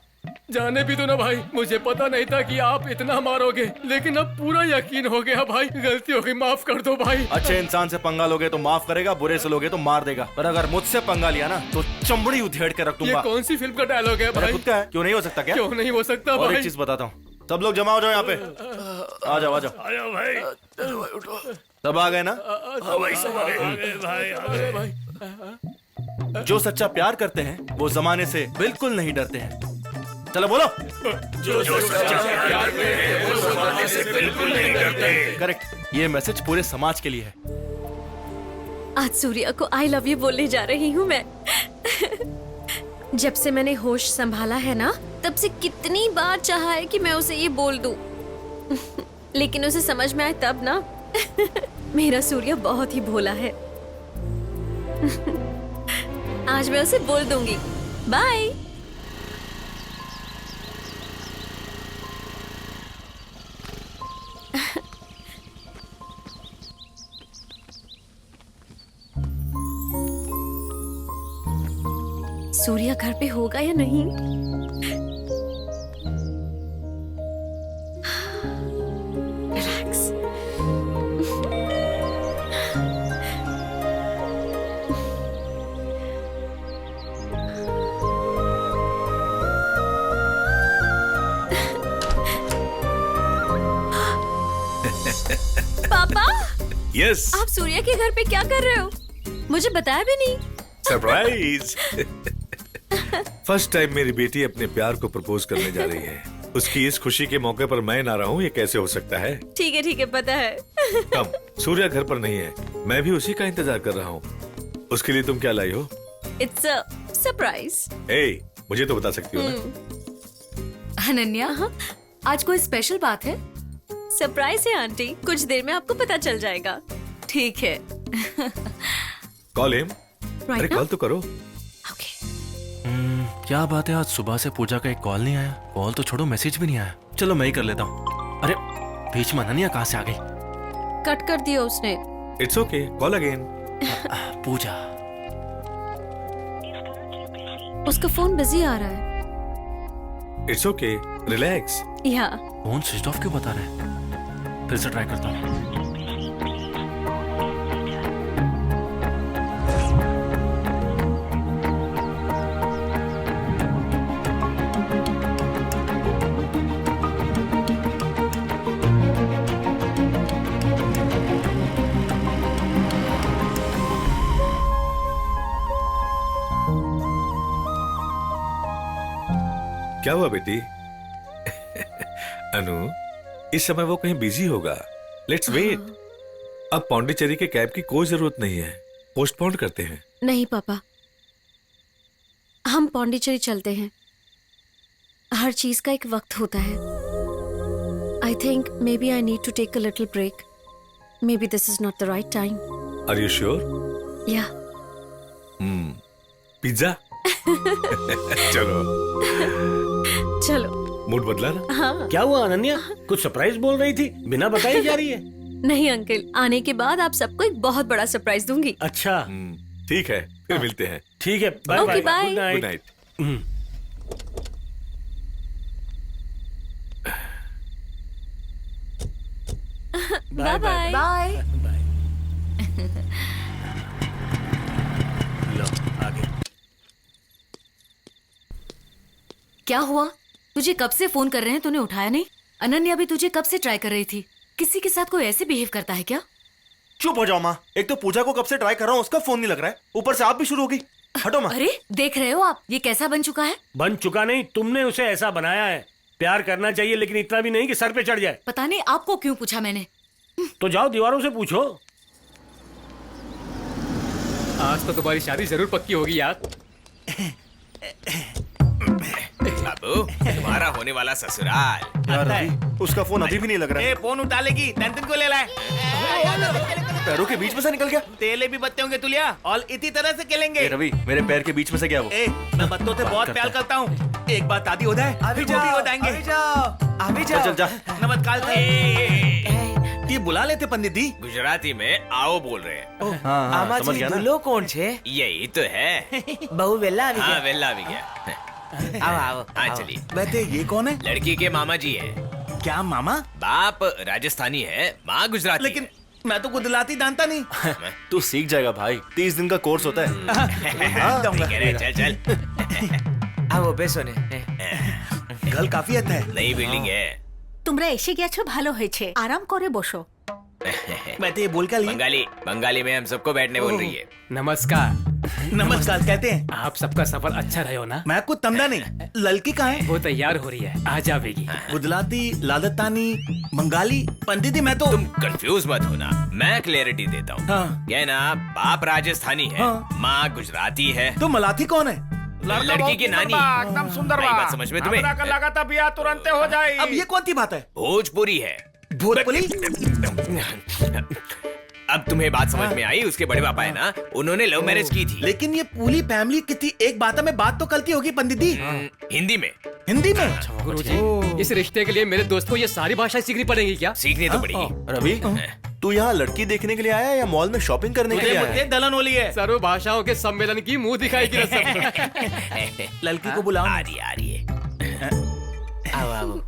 जाने भी दो ना भाई, मुझे पता नहीं था कि आप इतना मारोगे, लेकिन अब पूरा यकीन हो गया भाई। गलती हो गई, माफ कर दो भाई। अच्छे इंसान से पंगा लोगे तो माफ करेगा, बुरे से लोगे तो मार देगा, पर अगर मुझसे पंगा लिया ना तो चमड़ी उधेड़ के रख ये दूंगा। कौन सी फिल्म का डायलॉग है मेरा भाई? खुद का है, क्यों नहीं हो सकता क्या? क्यों नहीं हो सकता और भाई? एक चीज बताता हूँ, सब लोग जमा हो जाओ यहाँ पे। आ जाओ आ जाओ। आया भाई। सब आ गए ना? जो सच्चा प्यार करते हैं वो जमाने से बिल्कुल नहीं डरते हैं। चलो बोलो। जो सच्चा प्यार करते हैं वो जमाने से बिल्कुल नहीं डरते। करेक्ट, ये मैसेज पूरे समाज के लिए है। आज सूर्या को आई लव यू बोलने जा रही हूँ मैं। जब से मैंने होश संभाला है ना, तब से कितनी बार चाहा है कि मैं उसे ये बोल दूं, लेकिन उसे समझ में आए तब ना। मेरा सूर्या बहुत ही भोला है। आज मैं उसे बोल दूंगी। बाय। सूर्या घर पे होगा या नहीं? रिलैक्स। पापा, यस, आप सूर्या के घर पे क्या कर रहे हो? मुझे बताया भी नहीं। सरप्राइज। फर्स्ट टाइम मेरी बेटी अपने प्यार को प्रपोज करने जा रही है। उसकी इस खुशी के मौके पर मैं ना रहूं, ये कैसे हो सकता है? ठीक है, पता है। कम, सूर्या घर पर नहीं है, मैं भी उसी का इंतजार कर रहा हूँ। उसके लिए तुम क्या लाई हो? It's a surprise. ए, मुझे तो बता सकती हो ना? अनन्या, आज कोई स्पेशल बात है? सरप्राइज है आंटी, कुछ देर में आपको पता चल जाएगा। ठीक है। Call him. अरे कॉल तो करो। क्या बात है, आज सुबह से पूजा का एक कॉल नहीं आया। कॉल तो छोड़ो, मैसेज भी नहीं आया। चलो मैं ही कर लेता हूँ। अरे बीच में अनन्या कहाँ से आ गई? कट कर दिया उसने। It's okay, call again. Pooja, उसका फोन बिजी आ रहा है। It's okay, relax. या फोन स्विच ऑफ क्यों बता रहे हैं? फिर से ट्राई करता हूँ। क्या हुआ बेटी? अनु, इस समय वो कहीं बिजी होगा। Let's wait. अब पौंडीचेरी के कैब की कोई जरूरत नहीं है, पोस्टपोन करते हैं। नहीं पापा, हम पौंडीचेरी चलते हैं। हर चीज का एक वक्त होता है। I think maybe I need to take a little break. Maybe this is not the right time. Are you sure? Yeah. Pizza. चलो चलो। मूड बदला ना? हाँ। क्या हुआ अनन्या, कुछ सरप्राइज बोल रही थी, बिना बताई जा रही है? नहीं अंकल, आने के बाद आप सबको एक बहुत बड़ा सरप्राइज दूंगी। अच्छा, ठीक है, फिर मिलते हैं। ठीक है, bye Okay, bye, bye. Good good night. Night. Bye bye. Bye. लो आगे। क्या हुआ? तुझे कब से फोन कर रहे हैं, तूने उठाया नहीं? अनन्या भी तुझे कब से ट्राई कर रही थी। किसी के साथ कोई ऐसे बिहेव करता है क्या? चुप हो जाओ माँ। एक तो पूजा को कब से ट्राई कर रहा हूँ, उसका फोन नहीं लग रहा है, ऊपर से आप भी शुरू हो गई। हटो माँ। अरे देख रहे हो आप, ये कैसा बन चुका है? बन चुका नहीं, तुमने उसे ऐसा बनाया है। प्यार करना चाहिए, लेकिन इतना भी नहीं कि सर पे चढ़ जाए। पता नहीं आपको क्यों पूछा मैंने। तो जाओ दीवारों से पूछो। आज तो तुम्हारी शादी जरूर पक्की होगी यार। बाबू, तुम्हारा होने वाला ससुराल। यार रवि, उसका फोन अभी भी नहीं लग रहा है। फोन उठा लेगी, टेंशन को ले लाए। पैरों के बीच में से निकल गया। तेले भी बत्ते होंगे तुलिया, और इसी तरह से खेलेंगे। रवि, मेरे पैर के बीच में से क्या वो? मैं बत्तों से बहुत प्यार करता हूँ। एक बात आदि हो जाए, फिर वो भी हो जाएंगे। चल जा। नमस्कार। ये बुला लेते पंडित जी। गुजराती में आओ बोल रहे हैं। हाँ, समझ गया ना। कौन छे? यही तो है। बहु वेला हाँ, वेला भी गया। आओ आओ हाँ चलिए। वैसे ये कौन है? लड़की के मामा जी है। क्या मामा? बाप राजस्थानी है, माँ गुजराती। लेकिन मैं तो गुजराती जानता नहीं। तू सीख जाएगा भाई, 30 दिन का कोर्स होता है। चल चल। आओ बेसो ने। घर काफी अच्छा है। नई बिल्डिंग है। তোমরা এসে গেছো ভালো হয়েছে আরাম করে বসো बैठे ये बोल क्या लिए? बंगाली में हम सबको बैठने बोल रही है। नमस्कार। नमस्कार कहते हैं। आप सबका सफर अच्छा रहे हो ना? मैं कुछ तमदा नहीं। लड़की कहाँ है? वो तैयार हो रही है, आ जाएगी। गुजराती, लादतानी, बंगाली, पंडिती मैं तो। तुम कंफ्यूज मत होना, मैं क्लैरिटी देता हूँ। हाँ। क्या है ना, बाप राजस्थानी है, माँ गुजराती है। तो मलाठी कौन है? लड़की की नानी। एकदम सुंदर नहीं बात समझ में तुम्हें? लगा था बिया तुरंत हो जाए। अब ये कौन सी बात है? भोजपुरी है। भोजपुरी? अब तुम्हें बात समझ में आई? उसके बड़े पापा है ना, उन्होंने लव मैरिज की थी। लेकिन ये पूरी फैमिली कितनी एक बात में बात तो करती होगी पंडित जी। हिंदी में। हिंदी में? गुरुजी, इस रिश्ते के लिए मेरे दोस्त को ये सारी भाषाएं सीखनी पड़ेगी क्या? सीखनी तो पड़ेगी। रवि, तू यहाँ लड़की देखने के लिए आया या मॉल में शॉपिंग करने के लिए आया? दलन होली है। सर्व भाषाओं के सम्मेलन की मुंह दिखाई की रस्म। लड़की को बुलाओ। आ रही है। आओ आओ।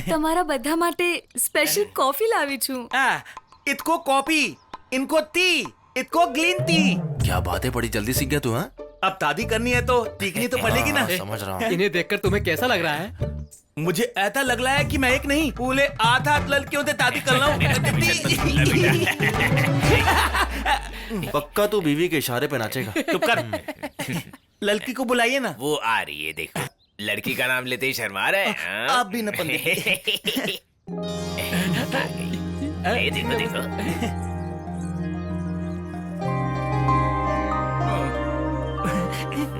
તમારા બધા માટે સ્પેશિયલ કોફી લાવી છું। इतको कॉफी, इनको टी, इतको ग्रीन टी। क्या बात है, बड़ी जल्दी सीख गया तू। हाँ, अब शादी करनी है तो सीखनी तो पड़ेगी ना। समझ रहा हूँ। इन्हें देखकर तुम्हें कैसा लग रहा है? मुझे ऐसा लग रहा है कि मैं एक नहीं पूरे 8 लड़कियों से शादी कर रहा हूँ। पक्का तू बीवी के इशारे पे नाचेगा। चुप कर। लड़की को बुलाइए ना। वो आ रही है, देखो। लड़की का नाम लेते ही शर्मा रहे हैं। आप भी न पंडित। ये देखो देखो।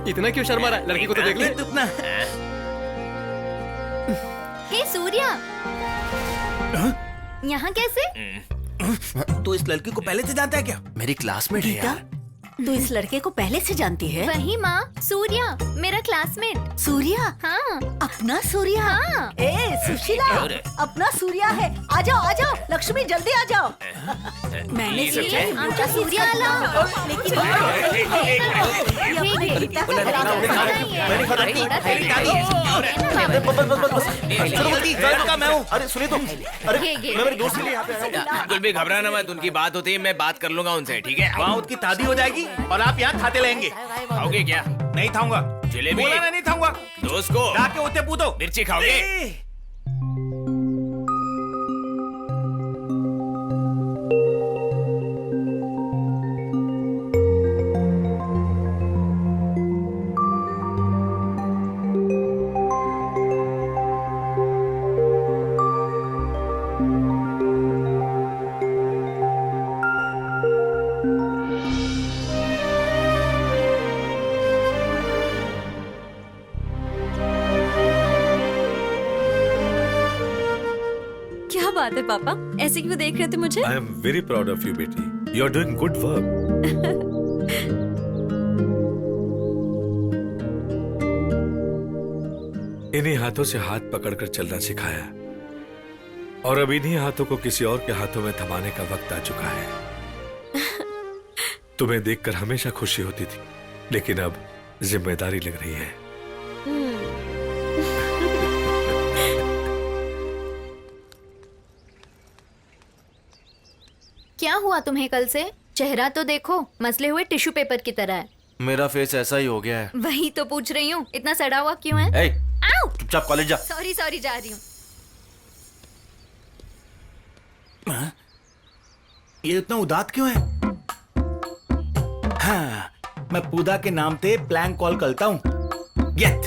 इतना क्यों शर्मा रहा है? लड़की को तो देख ले। हे सूर्या, यहाँ कैसे? तो इस लड़की को पहले से जानता है क्या? मेरी क्लासमेट है यार। तू इस लड़के को पहले से जानती है? वही माँ, सूर्या, मेरा क्लासमेट। सूर्या? हाँ। अपना सूर्या? हाँ। ए सुशीला, अपना सूर्या है। आ जाओ लक्ष्मी, जल्दी आ जाओ। मैंने सोचा आमचा सूर्या आला। लेकिन अरे सुनिए तुम, अरे मैं मेरे दोस्त के लिए यहाँ पे आया हूँ। बिल्कुल भी घबराना मत, उनकी बात होती है, मैं बात कर लूंगा उनसे, ठीक है? वहाँ उसकी शादी हो जाएगी और आप यहाँ खाते लेंगे। खाओगे क्या? नहीं खाऊंगा। जलेबी? बोला ना नहीं खाऊंगा। दोस्त को जाके उसे पूछो। मिर्ची खाओगे? क्या बात है पापा, ऐसे क्यों देख रहे थे मुझे? I am very proud of you बेटी, you are doing good work. इन्हीं हाथों से हाथ पकड़कर चलना सिखाया और अब इन्हीं हाथों को किसी और के हाथों में थमाने का वक्त आ चुका है। तुम्हें देखकर हमेशा खुशी होती थी, लेकिन अब जिम्मेदारी लग रही है। क्या हुआ तुम्हें कल से? चेहरा तो देखो, मसले हुए टिश्यू पेपर की तरह है। मेरा फेस ऐसा ही हो गया है। वही तो पूछ रही हूँ, इतना सड़ा हुआ क्यों है? ए, आओ! चुपचाप कॉलेज जा। सॉरी सॉरी, जा रही हूँ। ये इतना उदास क्यों है? हाँ, मैं पूजा के नाम पे प्लान कॉल करता हूँ। गेट।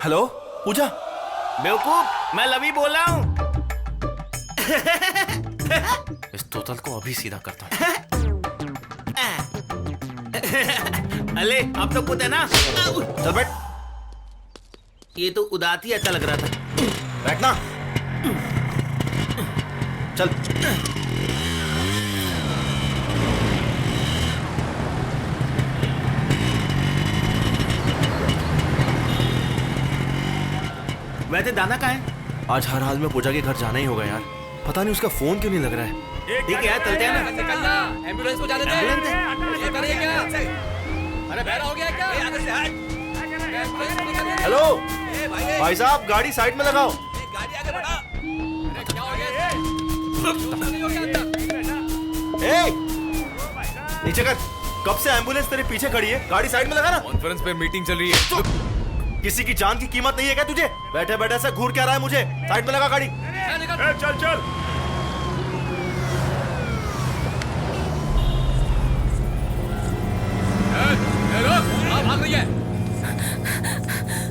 हेलो पूजा। बेवकूफ, मैं लवी बोल रहा हूँ। इस तोतल को अभी सीधा करता हूँ। अले, आप तो खुद है ना? चल बैठ। ये तो उदास ही अच्छा लग रहा था। बैठना। चल। वैसे दाना कहाँ है? आज हर हाल में पूजा के घर जाना ही होगा यार। पता नहीं उसका फोन क्यों नहीं लग रहा है। ठीक है यार, चलते हैं ना। एम्बुलेंस को जाने दे। ये करिए क्या? अरे बहरा हो गया क्या? हेलो भाई साहब, गाड़ी साइड में लगाओ। ए, नीचे कर। कब से एम्बुलेंस तेरे पीछे खड़ी है? गाड़ी साइड में लगा ना। कॉन्फ्रेंस पे मीटिंग चल रही है। किसी की जान की कीमत नहीं है क्या तुझे? बैठे बैठे से घूर क्या रहा है मुझे? साइड में लगा गाड़ी। चल चल। भाग रही है।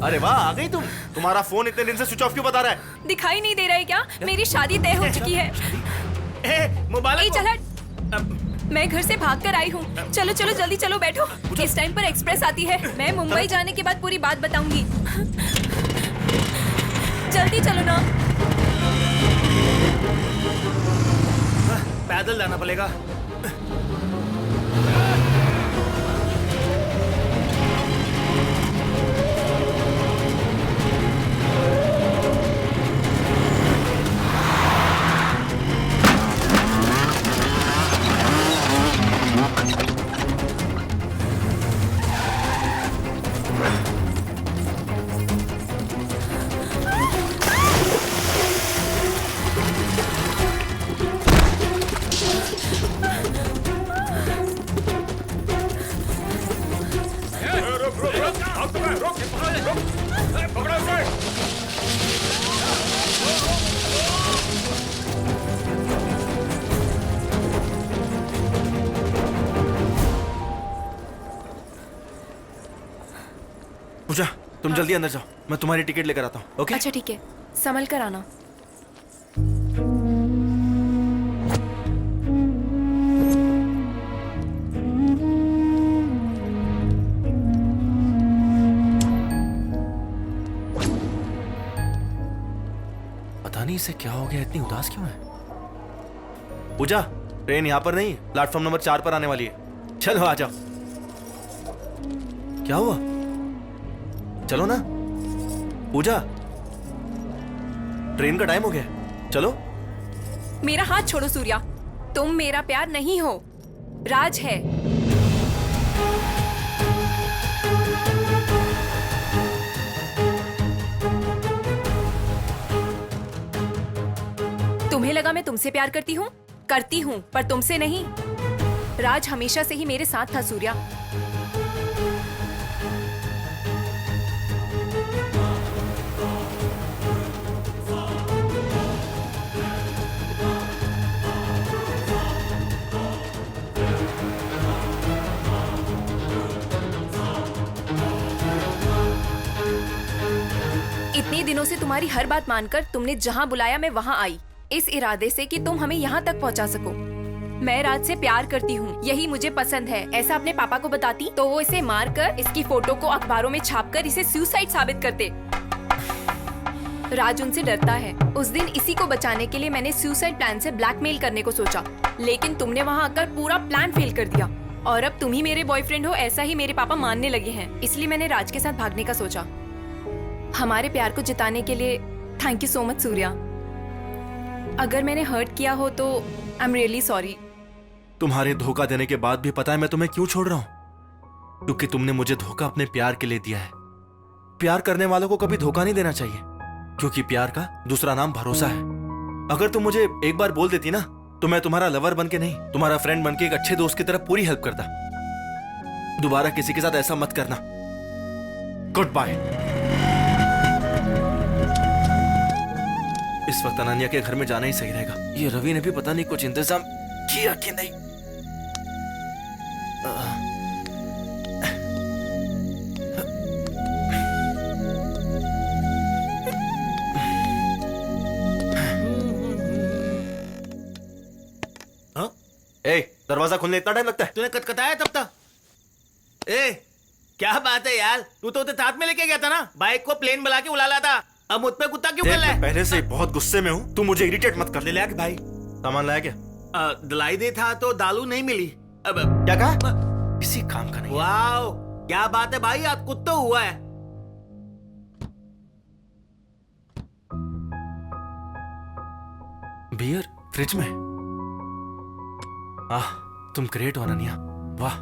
अरे वाह, आ गई तुम। तुम्हारा फोन इतने दिन से स्विच ऑफ क्यों बता रहा है? दिखाई नहीं दे रहा है क्या? मेरी शादी तय हो चुकी है। मुबारक। चल हट। मैं घर से भाग कर आई हूँ। चलो चलो जल्दी चलो, बैठो। इस टाइम पर एक्सप्रेस आती है। मैं मुंबई जाने के बाद पूरी बात बताऊंगी। जल्दी चलो ना। पैदल जाना पड़ेगा। पूजा, तुम जल्दी अंदर जाओ, मैं तुम्हारी टिकट लेकर आता हूँ। ओके? अच्छा ठीक है, संभल कर आना। पता नहीं इसे क्या हो गया, इतनी उदास क्यों है? पूजा, ट्रेन यहाँ पर नहीं, प्लेटफॉर्म नंबर 4 पर आने वाली है। चलो आ जाओ। क्या हुआ? चलो ना। पूजा, ट्रेन का टाइम हो गया, चलो। मेरा हाथ छोड़ो सूर्या, तुम मेरा प्यार नहीं हो, राज है। तुम्हें लगा मैं तुमसे प्यार करती हूँ? करती हूँ, पर तुमसे नहीं। राज हमेशा से ही मेरे साथ था सूर्या। इतने दिनों से तुम्हारी हर बात मानकर तुमने जहाँ बुलाया मैं वहाँ आई, इस इरादे से कि तुम हमें यहाँ तक पहुँचा सको। मैं राज से प्यार करती हूँ, यही मुझे पसंद है। ऐसा अपने पापा को बताती तो वो इसे मारकर इसकी फोटो को अखबारों में छापकर इसे सुसाइड साबित करते। राज उनसे डरता है। उस दिन इसी को बचाने के लिए मैंने सुसाइड प्लान से ब्लैकमेल करने को सोचा, लेकिन तुमने वहाँ आकर पूरा प्लान फेल कर दिया। और अब तुम ही मेरे बॉयफ्रेंड हो, ऐसा ही मेरे पापा मानने लगे हैं। इसलिए मैंने राज के साथ भागने का सोचा। हमारे प्यार को जिताने के लिए thank you so much Surya. अगर मैंने हर्ट किया हो तो आई एम रियली सॉरी। तुम्हारे धोखा देने के बाद भी पता है मैं तुम्हें क्यों छोड़ रहा हूं? क्योंकि तुमने मुझे धोखा अपने प्यार के लिए दिया है। प्यार करने वालों को कभी धोखा नहीं देना चाहिए, क्योंकि प्यार का दूसरा नाम भरोसा है। अगर तुम मुझे एक बार बोल देती ना, तो मैं तुम्हारा लवर बनके नहीं, तुम्हारा फ्रेंड बनके एक अच्छे दोस्त की तरह पूरी हेल्प करता। दोबारा किसी के साथ ऐसा मत करना। Goodbye. इस वक्त अनन्या के घर में जाना ही सही रहेगा। ये रवि ने भी पता नहीं कुछ इंतजाम किया कि नहीं। ए, दरवाजा खोलने इतना टाइम लगता है? तूने कटकटाया तब तक? ए, क्या बात है यार, तू तो उसे साथ में लेके गया था ना, बाइक को प्लेन बुला के उड़ा लाया था। अब मुझ पे कुत्ता क्यों कर रहा है? पहले से ही बहुत गुस्से में हूँ, तू मुझे इरिटेट मत कर। ले लिया कि भाई? सामान लाया क्या? दिलाई दे था तो दालू नहीं मिली। अब क्या कहा? किसी काम का नहीं। वाओ, क्या बात है भाई, आज कुछ तो हुआ है। बियर फ्रिज में? आह, तुम ग्रेट हो अनन्या, वाह।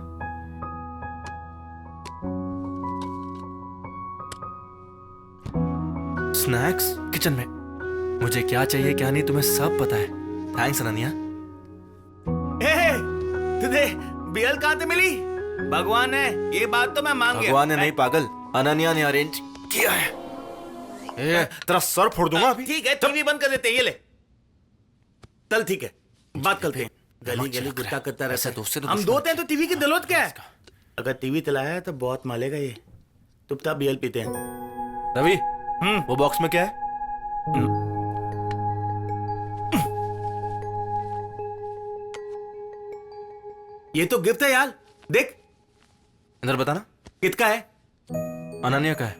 स्नैक्स किचन में। मुझे क्या चाहिए क्या नहीं तुम्हें सब पता है। थैंक्स अनन्या। तुझे बियल कहाँ से मिली? भगवान है, ये बात तो मैं मान गया। भगवान ने नहीं पागल, अनन्या ने अरेंज किया है। तेरा सर फोड़ दूंगा अभी। ठीक है, टीवी बंद कर देते हैं, ये ले। चल ठीक है, बात करते हैं। गली गली गुस्सा करता रहता है। हम दोस्त हैं तो टीवी की जरूरत क्या है? अगर टीवी चलाया है तो बहुत मालेगा ये। चुपचाप बियल पीते हैं। रवि, वो बॉक्स में क्या है? ये तो गिफ्ट है यार, देख। अंदर बताना किसका है? अनन्या का है।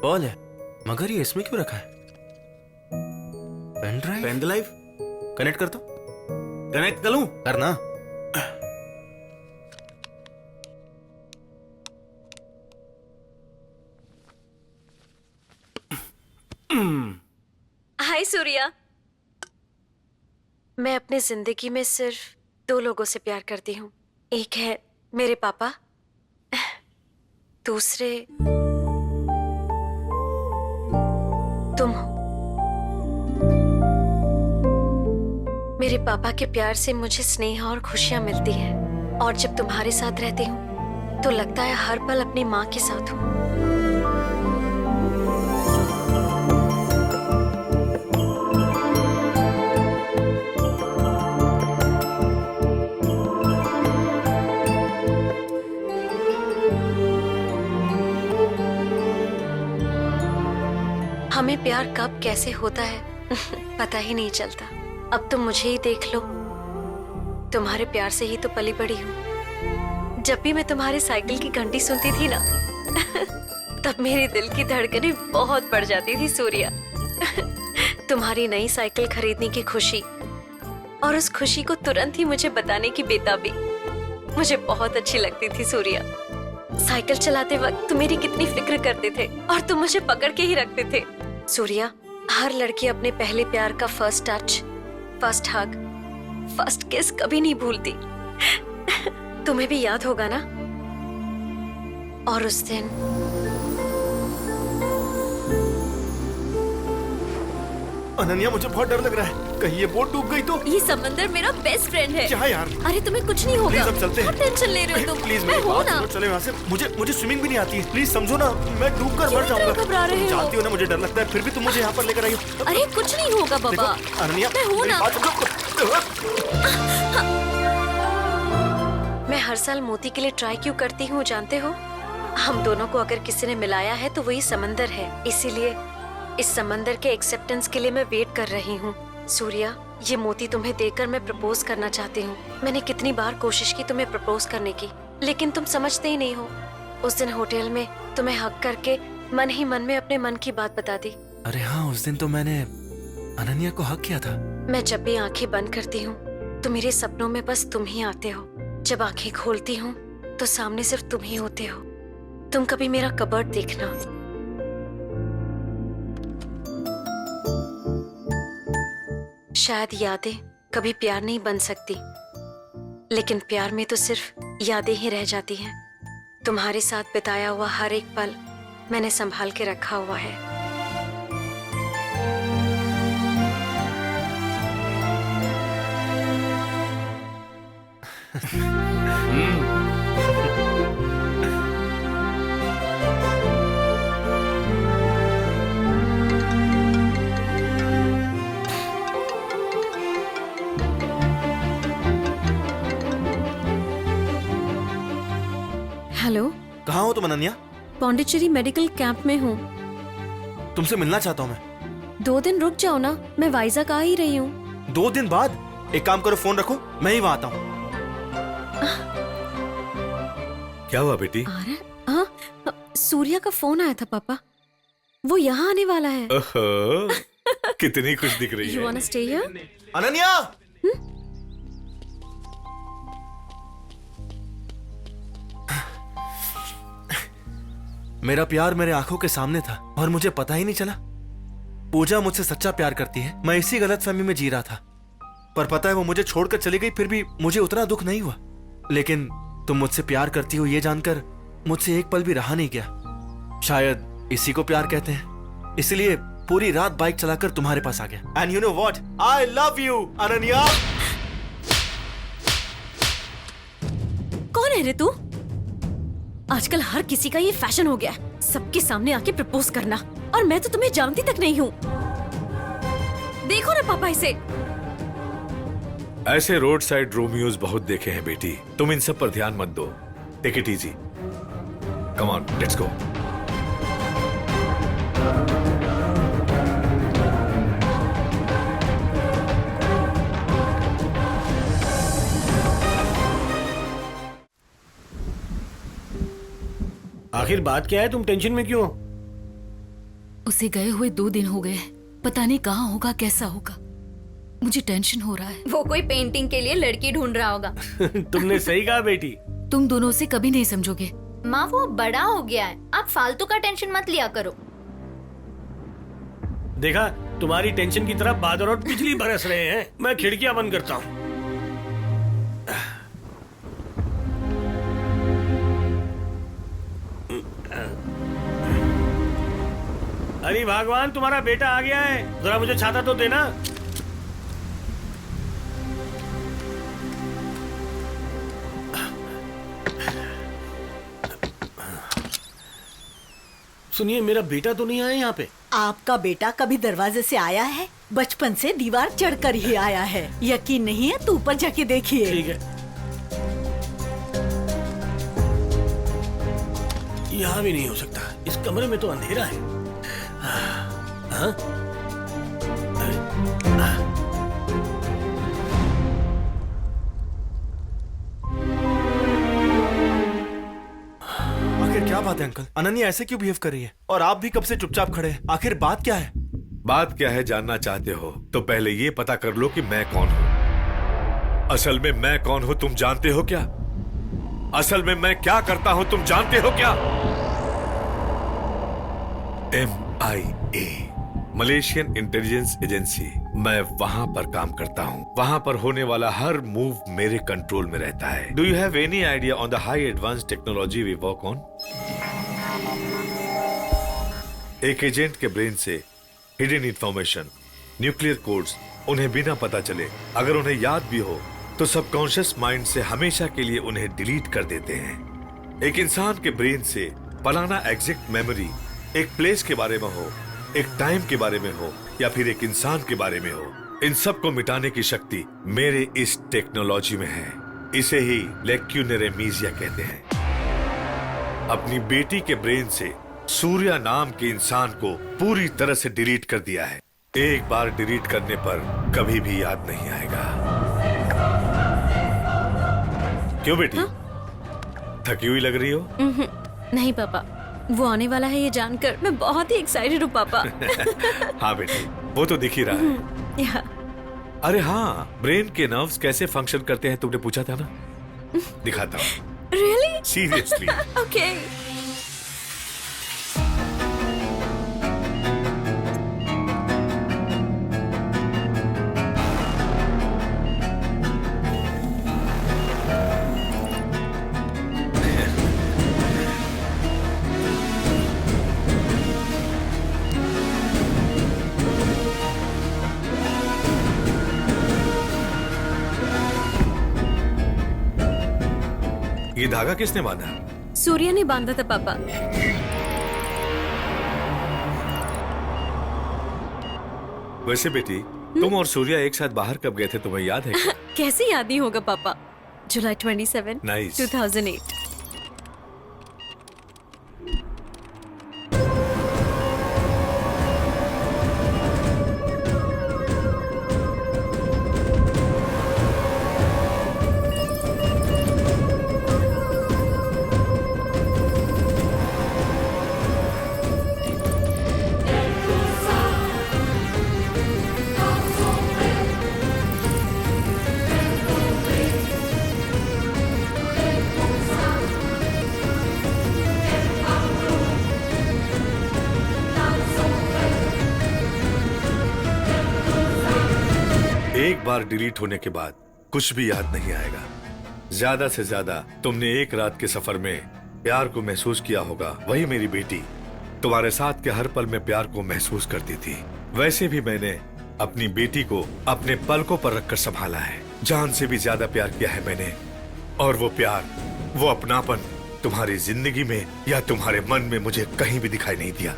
बॉल है, मगर ये इसमें क्यों रखा है? Pen drive? Pen drive connect कर दो। कनेक्ट कर लूं? करना। हाय सूर्या। मैं अपनी जिंदगी में सिर्फ 2 लोगों से प्यार करती हूँ। एक है मेरे पापा, दूसरे तुम हो। मेरे पापा के प्यार से मुझे स्नेह और खुशियां मिलती हैं, और जब तुम्हारे साथ रहती हूँ तो लगता है हर पल अपनी माँ के साथ हूँ। हमें प्यार कब कैसे होता है पता ही नहीं चलता। अब तुम मुझे ही देख लो, तुम्हारे प्यार से ही तो पली बड़ी हूँ। जब भी मैं तुम्हारी साइकिल की घंटी सुनती थी ना तब मेरे दिल की धड़कनें बहुत बढ़ जाती थी सूर्या। तुम्हारी नई साइकिल खरीदने की खुशी और उस खुशी को तुरंत ही मुझे बताने की बेताबी मुझे बहुत अच्छी लगती थी सूर्या। साइकिल चलाते वक्त तुम मेरी कितनी फिक्र करते थे और तुम मुझे पकड़ के ही रखते थे। सूर्या, हर लड़की अपने पहले प्यार का फर्स्ट टच, फर्स्ट हग, फर्स्ट किस कभी नहीं भूलती। तुम्हें भी याद होगा ना? और उस दिन अनन्या, मुझे बहुत डर लग रहा है, कहीं ये बोट डूब गई तो? ये समंदर मेरा बेस्ट फ्रेंड है। क्या यार? अरे तुम्हें कुछ नहीं होगा। प्लीज हम चलते हैं। टेंशन ले रहे हो तुम। प्लीज मैं मेरी हूं बात ना। सुनो, चले वहाँ से। मुझे स्विमिंग भी नहीं आती है, प्लीज समझो ना, मैं डूब कर मर जाऊंगा। घबरा रहे हो? जानती हो ना मुझे डर लगता है, फिर भी तुम मुझे यहाँ पर लेकर आई हो। अरे कुछ नहीं होगा बाबा। अनन्या, मैं हूं मेरी ना। बात समझो। मैं हर साल मोती के लिए ट्राई क्यों करती हूँ जानते हो? हम दोनों को अगर किसी ने मिलाया है तो वही समंदर है, इसीलिए इस समंदर के एक्सेप्टेंस के लिए मैं वेट कर रही हूँ। सूर्या, ये मोती तुम्हें देकर मैं प्रपोज करना चाहती हूँ। मैंने कितनी बार कोशिश की तुम्हें प्रपोज करने की, लेकिन तुम समझते ही नहीं हो। उस दिन होटल में तुम्हें हक करके मन ही मन में अपने मन की बात बता दी। अरे हाँ, उस दिन तो मैंने अनन्या को हक किया था। मैं जब भी आंखें बंद करती हूँ तो मेरे सपनों में बस तुम ही आते हो। जब आंखें खोलती हूँ तो सामने सिर्फ तुम ही होते हो। तुम कभी मेरा कबर्ड देखना। शायद यादें कभी प्यार नहीं बन सकती, लेकिन प्यार में तो सिर्फ यादें ही रह जाती हैं। तुम्हारे साथ बिताया हुआ हर एक पल मैंने संभाल के रखा हुआ है। हेलो, कहाँ हो तुम अनन्या? पौंडीचेरी मेडिकल कैंप में हूँ। तुमसे मिलना चाहता हूँ मैं। 2 दिन रुक जाओ ना, मैं वाइजैक आ ही रही हूँ। 2 दिन बाद? एक काम करो, फोन रखो, मैं ही वहां आता हूँ। क्या हुआ बेटी? हाँ, सूर्या का फोन आया था पापा, वो यहाँ आने वाला है। ओहो, कितनी खुश दिख रही You है। wanna stay here? अनन्या! मेरा प्यार मेरे आंखों के सामने था और मुझे पता ही नहीं चला। पूजा मुझसे सच्चा प्यार करती है, मैं इसी गलतफहमी में जी रहा था। पर पता है वो मुझे छोड़कर चली गई, फिर भी मुझे उतना दुख नहीं हुआ। लेकिन तुम मुझसे प्यार करती हो ये जानकर मुझसे एक पल भी रहा नहीं गया। शायद इसी को प्यार कहते हैं, इसलिए पूरी रात बाइक चलाकर तुम्हारे पास आ गया। And you know what, I love you Ananya. कौन है रे तू? आजकल हर किसी का ये फैशन हो गया है, सबके सामने आके प्रपोज करना, और मैं तो तुम्हें जानती तक नहीं हूँ। देखो ना पापा इसे। ऐसे रोड साइड रोमियोज बहुत देखे हैं बेटी, तुम इन सब पर ध्यान मत दो। Take it easy, come on let's go. आखिर बात क्या है, तुम टेंशन में क्यों हो? उसे गए हुए 2 दिन हो गए, पता नहीं कहाँ होगा, कैसा होगा। मुझे टेंशन हो रहा है। वो कोई पेंटिंग के लिए लड़की ढूंढ रहा होगा। तुमने सही कहा बेटी। तुम दोनों उसे कभी नहीं समझोगे। माँ वो बड़ा हो गया है, आप फालतू का टेंशन मत लिया करो। देखा, तुम्हारी टेंशन की तरफ बादल और बिजली बरस रहे हैं। मैं खिड़कियां बंद करता हूँ। अरे भगवान, तुम्हारा बेटा आ गया है, जरा मुझे छाता तो देना। सुनिए, मेरा बेटा तो नहीं आया यहाँ पे। आपका बेटा कभी दरवाजे से आया है? बचपन से दीवार चढ़कर ही आया है। यकीन नहीं है तो ऊपर जाके देखिए। ठीक है। यहाँ भी नहीं हो सकता, इस कमरे में तो अंधेरा है। हाँ? आखिर क्या बात है अंकल? अनन्या ऐसे क्यों बिहेव कर रही है? और आप भी कब से चुपचाप खड़े हैं? आखिर बात क्या है? बात क्या है जानना चाहते हो तो पहले ये पता कर लो कि मैं कौन हूँ। असल में मैं कौन हूँ तुम जानते हो क्या? असल में मैं क्या करता हूँ तुम जानते हो क्या? MIA, Malaysian intelligence agency. मैं वहां पर काम करता हूँ। वहां पर होने वाला हर मूव मेरे कंट्रोल में रहता है। Do you have any idea on the high advance technology we work on? एक एजेंट के ब्रेन से हिडन इंफॉर्मेशन, न्यूक्लियर कोड्स उन्हें बिना पता चले, अगर उन्हें याद भी हो तो सबकॉन्शियस माइंड से हमेशा के लिए उन्हें डिलीट कर देते हैं। एक इंसान के ब्रेन से फलाना एग्जैक्ट मेमोरी एक प्लेस के बारे में हो, एक टाइम के बारे में हो, या फिर एक इंसान के बारे में हो, इन सब को मिटाने की शक्ति मेरे इस टेक्नोलॉजी में है। इसे ही लेक्यूनर एमीजिया कहते हैं। अपनी बेटी के ब्रेन से सूर्या नाम के इंसान को पूरी तरह से डिलीट कर दिया है। एक बार डिलीट करने पर कभी भी याद नहीं आएगा। क्यों बेटी? थकी हुई लग रही हो? नहीं पापा, वो आने वाला है ये जानकर मैं बहुत ही एक्साइटेड हूँ पापा। हाँ बेटी, वो तो दिख ही रहा है। अरे हाँ, ब्रेन के नर्व्स कैसे फंक्शन करते हैं तुमने पूछा था ना? दिखाता हूँ। Really? सीरियसली। Okay. ये धागा किसने बांधा? सूर्या ने बांधा था पापा। वैसे बेटी, तुम और सूर्या एक साथ बाहर कब गए थे तुम्हें याद है क्या? कैसे याद नहीं होगा पापा? जुलाई 27, Nice. 2008। एक बार डिलीट होने के बाद कुछ भी याद नहीं आएगा। ज्यादा से ज्यादा तुमने एक रात के सफर में प्यार को महसूस किया होगा। वही मेरी बेटी तुम्हारे साथ के हर पल में प्यार को महसूस करती थी। वैसे भी मैंने अपनी बेटी को अपने पलकों पर रखकर संभाला है। जान से भी ज्यादा प्यार किया है मैंने। और वो प्यार, वो अपनापन तुम्हारी जिंदगी में या तुम्हारे मन में मुझे कहीं भी दिखाई नहीं दिया।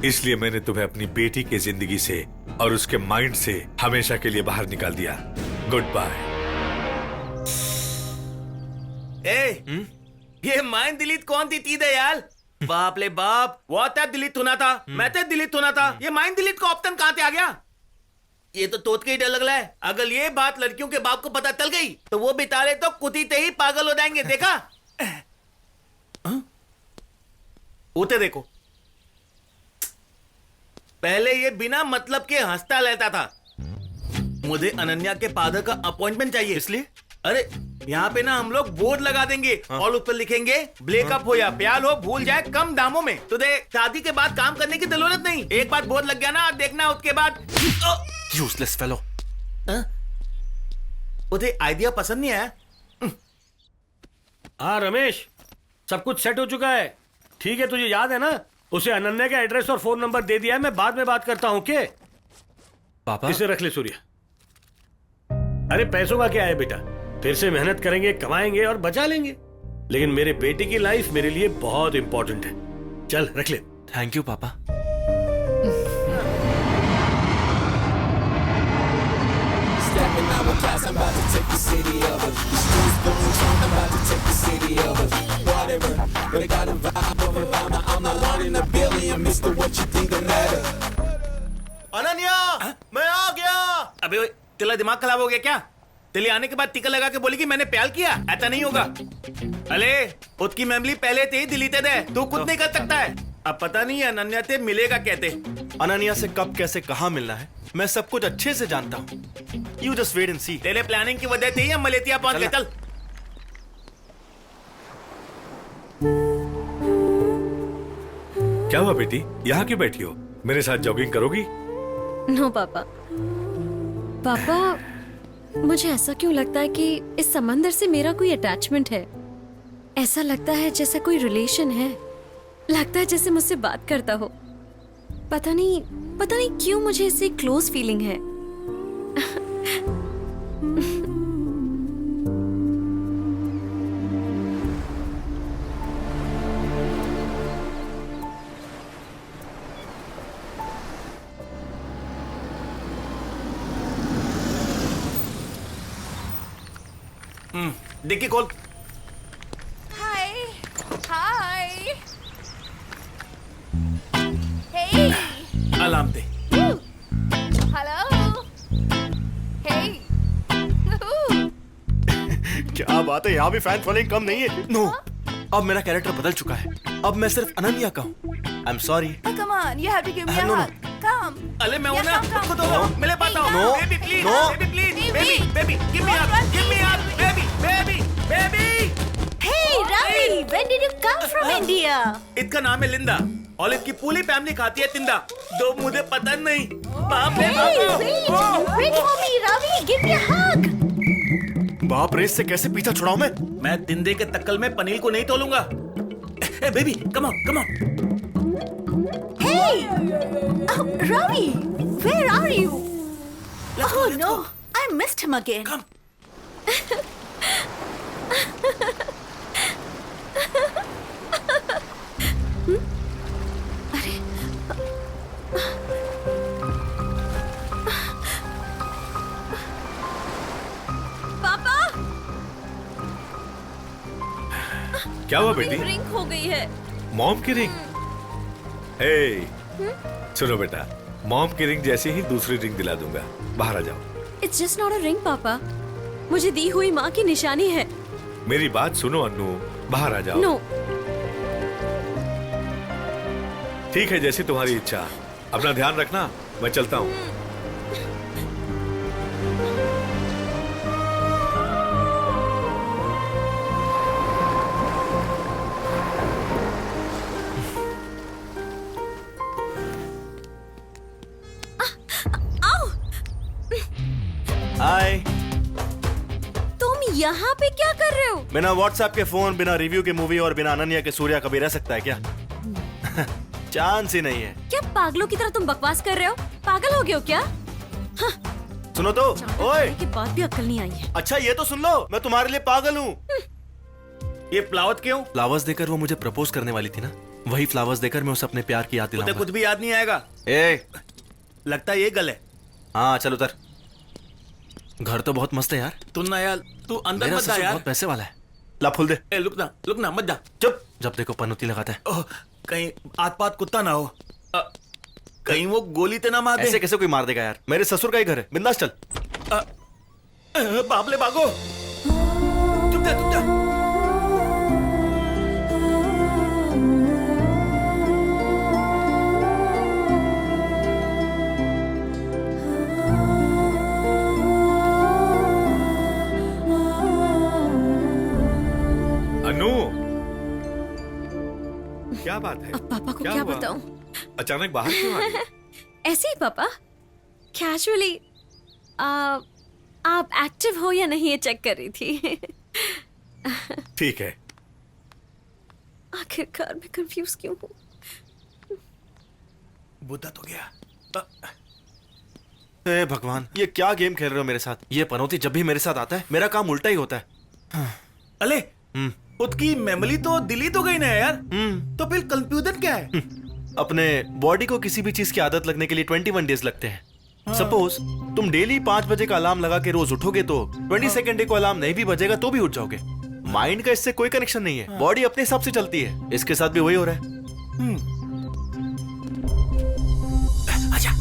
इसलिए मैंने तुम्हें अपनी बेटी की जिंदगी से और उसके माइंड से हमेशा के लिए बाहर निकाल दिया। Goodbye. ये माइंड डिलीट कौन थी दयाल? बाप ले बाप, वो था डिलीट होना था, मैं तो डिलीट होना था। ये माइंड डिलीट का ऑप्शन कहां से आ गया? ये तो तोत के ही डर लग रहा है। अगर ये बात लड़कियों के बाप को पता चल गई तो वो बेचारे तो कुतीते ही पागल हो जाएंगे। देखा? उते देखो, पहले ये बिना मतलब के हंसता रहता था। मुझे अनन्या के फादर का अपॉइंटमेंट चाहिए। इसलिए अरे यहाँ पे ना हम लोग बोर्ड लगा देंगे और उस पर लिखेंगे ब्रेकअप हो या प्यार हो, भूल जाए कम दामों में। तो देख, शादी के बाद काम करने की जरूरत नहीं। एक बार बोर्ड लग गया ना, देखना उसके बाद। Useless fellow. उसे आइडिया पसंद नहीं आया? हाँ रमेश, सब कुछ सेट हो चुका है। ठीक है, तुझे याद है ना, उसे अनन्या का एड्रेस और फोन नंबर दे दिया है। मैं बाद में बात करता हूँ। के पापा इसे रख ले सूर्या। अरे पैसों का क्या है बेटा, फिर से मेहनत करेंगे, कमाएंगे और बचा लेंगे। लेकिन मेरे बेटे की लाइफ मेरे लिए बहुत इंपॉर्टेंट है। चल रख ले। थैंक यू पापा। अनन्या, मैं आ गया। अबे तेरा दिमाग खराब हो गया क्या? तेरे आने के बाद टीका लगा के बोली कि मैंने प्यार किया। ऐसा नहीं होगा। अरे उसकी मेमोरी पहले से ही डिलीटेड है, तू कुछ नहीं कर सकता है। अब पता नहीं अनन्या से मिलेगा कहते। अनन्या से कब कैसे कहाँ मिलना है मैं सब कुछ अच्छे से जानता हूँ। यू जस्ट वेट एंड सी। तेरे प्लानिंग की वजह से ही हम मलेशिया पहुंच गए। चल क्या हुआ बेटी, यहाँ क्यों बैठी हो? मेरे साथ जॉगिंग करोगी? नो पापा। पापा, मुझे ऐसा क्यों लगता है कि इस समंदर से मेरा कोई अटैचमेंट है। ऐसा लगता है जैसा कोई रिलेशन है। लगता है जैसे मुझसे बात करता हो। पता नहीं क्यों मुझे इससे क्लोज फीलिंग है। डिक्की खोल। हाय हाय। हे अलार्म दे। हेलो। हे क्या बात है, यहाँ भी फैन फॉलोइंग कम नहीं है। नो, अब मेरा कैरेक्टर बदल चुका है। अब मैं सिर्फ अनन्या का हूँ। I am sorry. Come on, you have to give me a hug. Come. अरे मैं हूं ना, खुद हो। मिले पाता हूँ। No. Baby please, No. Baby please, baby give me hug, give me hug, baby. Hey Ravi, when did you come from India? इसका नाम है लिंदा और इसकी पूरी फैमिली खाती है तिंदा। तो मुझे पता नहीं। बाप रे बाप। Wait for me, Ravi. Give me a hug. बाप रे, इससे कैसे पीछा छुड़ाऊं मैं तिंदे के तक्कल में पनीर को नहीं तोलूंगा। ए baby, come on, come on. Hey, Ravi, where are you? Oh no, I missed him again. Come. पापा, क्या हुआ बेटी? रिंग हो गई है। मॉम की रिंग? हे, सुनो बेटा, मॉम की रिंग जैसे ही दूसरी रिंग दिला दूंगा। बाहर आ जाओ। It's just not a ring पापा, मुझे दी हुई माँ की निशानी है। मेरी बात सुनो अन्नू, बाहर आ जाओ। नो। ठीक है, जैसी तुम्हारी इच्छा। अपना ध्यान रखना, मैं चलता हूँ। हाय। तुम यहाँ पे क्या कर रहे हो? बिना व्हाट्सएप के फोन, बिना रिव्यू के मूवी और बिना अनन्या के सूर्या कभी रह सकता है क्या? चांस ही नहीं है। क्या पागलों की तरह तुम बकवास कर रहे हो? पागल हो गए हो क्या? हाँ। सुनो तो, ओए। की बात भी अक्ल नहीं आई है। अच्छा ये तो सुन लो, मैं तुम्हारे लिए पागल हूँ। ये फ्लावर्स क्यों? फ्लावर्स देकर वो मुझे प्रपोज करने वाली थी ना, वही फ्लावर्स देकर मैं उसे अपने प्यार की याद दिलाऊंगा। कुछ भी याद नहीं आएगा। ए, लगता है ये गल है। हाँ चल उतर। घर तो बहुत मस्त है यार। तू ना यार, तू अंदर मेरा मत जा ससुर यार। बहुत पैसे वाला है। ला फूल दे। ए, रुक ना मत जा। चुप। जब देखो पनौती लगाता है। ओह, कहीं आत पात कुत्ता ना हो। कहीं वो गोली तो ना मार दे। ऐसे कैसे कोई मार देगा यार? मेरे ससुर का ही घर है, बिंदास चल। बाबले भागो। चुप जा। अनु, क्या बात है? अब पापा को क्या हुआ? बताऊं? अचानक बाहर क्यों आ गए? ऐसे ही पापा, कैजुअली आप एक्टिव हो या नहीं ये चेक कर रही थी। ठीक है। आखिरकार मैं कंफ्यूज क्यों हूँ? बुद्धा तो गया। ए भगवान, ये क्या गेम खेल रहे हो मेरे साथ? ये पनौती जब भी मेरे साथ आता है मेरा काम उल्टा ही होता है। अले, उसकी मेमोरी तो दिल्ली तो गई ना यार। तो फिर कंफ्यूजन क्या है? अपने बॉडी को किसी भी चीज की आदत लगने के लिए 21 डेज लगते हैं। सपोज तुम डेली 5 बजे का अलार्म लगा के रोज उठोगे तो 22nd डे को अलार्म नहीं भी बजेगा तो भी उठ जाओगे। माइंड का इससे कोई कनेक्शन नहीं है, बॉडी अपने हिसाब से चलती है। इसके साथ भी वही हो रहा है। आजा।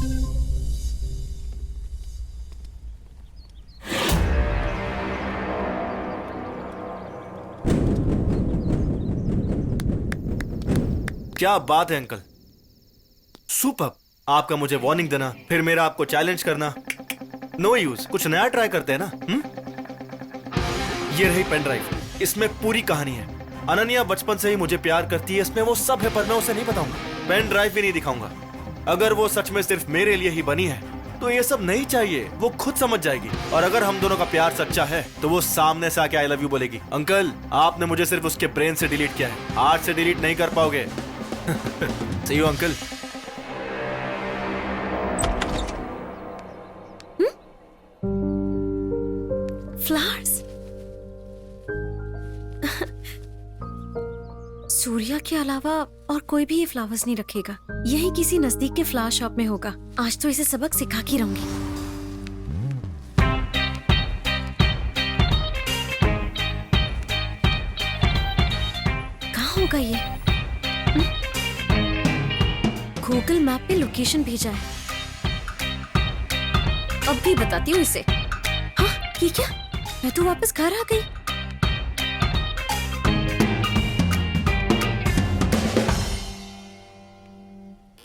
क्या बात है अंकल, सुपर। आपका मुझे वार्निंग देना, फिर मेरा आपको चैलेंज करना, नो यूज। कुछ नया ट्राई करते हैं ना। ये रही पेन ड्राइव, इसमें पूरी कहानी है। अनन्या बचपन से ही मुझे प्यार करती है, इसमें वो सब है, पर मैं उसे नहीं बताऊंगा। पेन ड्राइव भी नहीं दिखाऊंगा। अगर वो सच में सिर्फ मेरे लिए ही बनी है तो ये सब नहीं चाहिए, वो खुद समझ जाएगी। और अगर हम दोनों का प्यार सच्चा है तो वो सामने से आके आई लव यू बोलेगी। अंकल, आपने मुझे सिर्फ उसके ब्रेन से डिलीट किया है, हार्ट से डिलीट नहीं कर पाओगे। See you, uncle. Flowers. Surya के अलावा और कोई भी ये फ्लावर्स नहीं रखेगा। यही किसी नजदीक के फ्लावर शॉप में होगा। आज तो इसे सबक सिखा के रहूंगी। कहाँ होगा ये? गूगल मैप पे लोकेशन भेजा है, अब भी बताती हूँ इसे। हाँ, ये क्या? मैं तो वापस घर आ गई।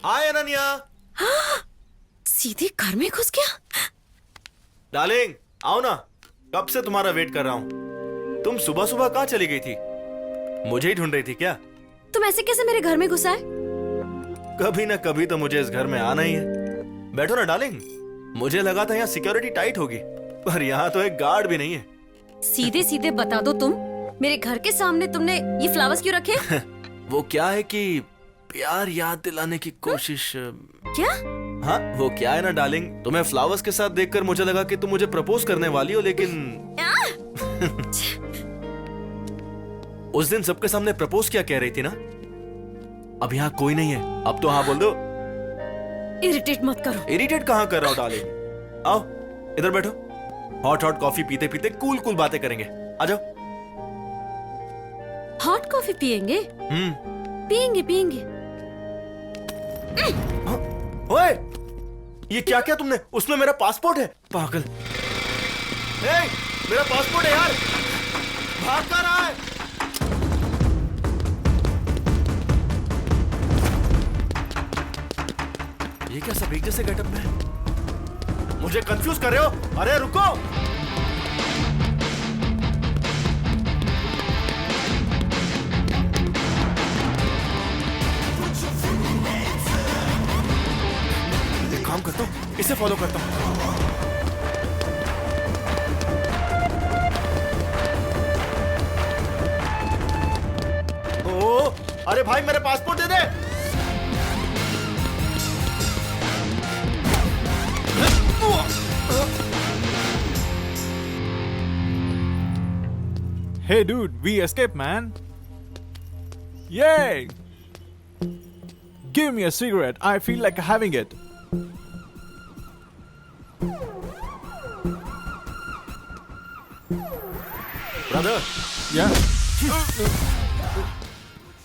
हाय अनन्या। सीधे घर में घुस गया। डार्लिंग, आओ ना, कब से तुम्हारा वेट कर रहा हूँ। तुम सुबह सुबह कहाँ चली गई थी? मुझे ही ढूंढ रही थी क्या? तुम ऐसे कैसे मेरे घर में घुसा है? कभी ना कभी तो मुझे इस घर में आना ही है। बैठो ना डार्लिंग। मुझे लगा था यहाँ सिक्योरिटी टाइट होगी, पर यहाँ तो एक गार्ड भी नहीं है। सीधे सीधे बता दो, तुम मेरे घर के सामने तुमने ये फ्लावर्स क्यों रखे? वो क्या है कि प्यार याद दिलाने की कोशिश। क्या? हाँ, वो क्या है ना डार्लिंग, तुम्हें फ्लावर्स के साथ देखकर मुझे लगा कि तुम मुझे प्रपोज करने वाली हो, लेकिन उस दिन सबके सामने प्रपोज क्या कह रही थी ना। अब यहाँ कोई नहीं है, अब तो हाँ बोल दो। इरिटेट मत करो। इरिटेट कहाँ कर रहा हूँ डार्लिंग। आओ इधर बैठो, हॉट हॉट कॉफी पीते पीते कूल कूल बातें करेंगे। आ जाओ। हॉट कॉफी पियेंगे? पियेंगे पियेंगे। ओए, ये क्या क्या तुमने? उसमें मेरा पासपोर्ट है। पागल। ए, मेरा पासपोर्ट है यार, भाग कर रहा है। ये क्या सब एक जैसे गेटअप में है? मुझे कंफ्यूज कर रहे हो? अरे रुको। एक काम करता हूं, इसे फॉलो करता हूं। अरे भाई मेरे passport they they. Hey dude, we escaped, man. Yay! Give me a cigarette. I feel like having it. Brother. Yeah.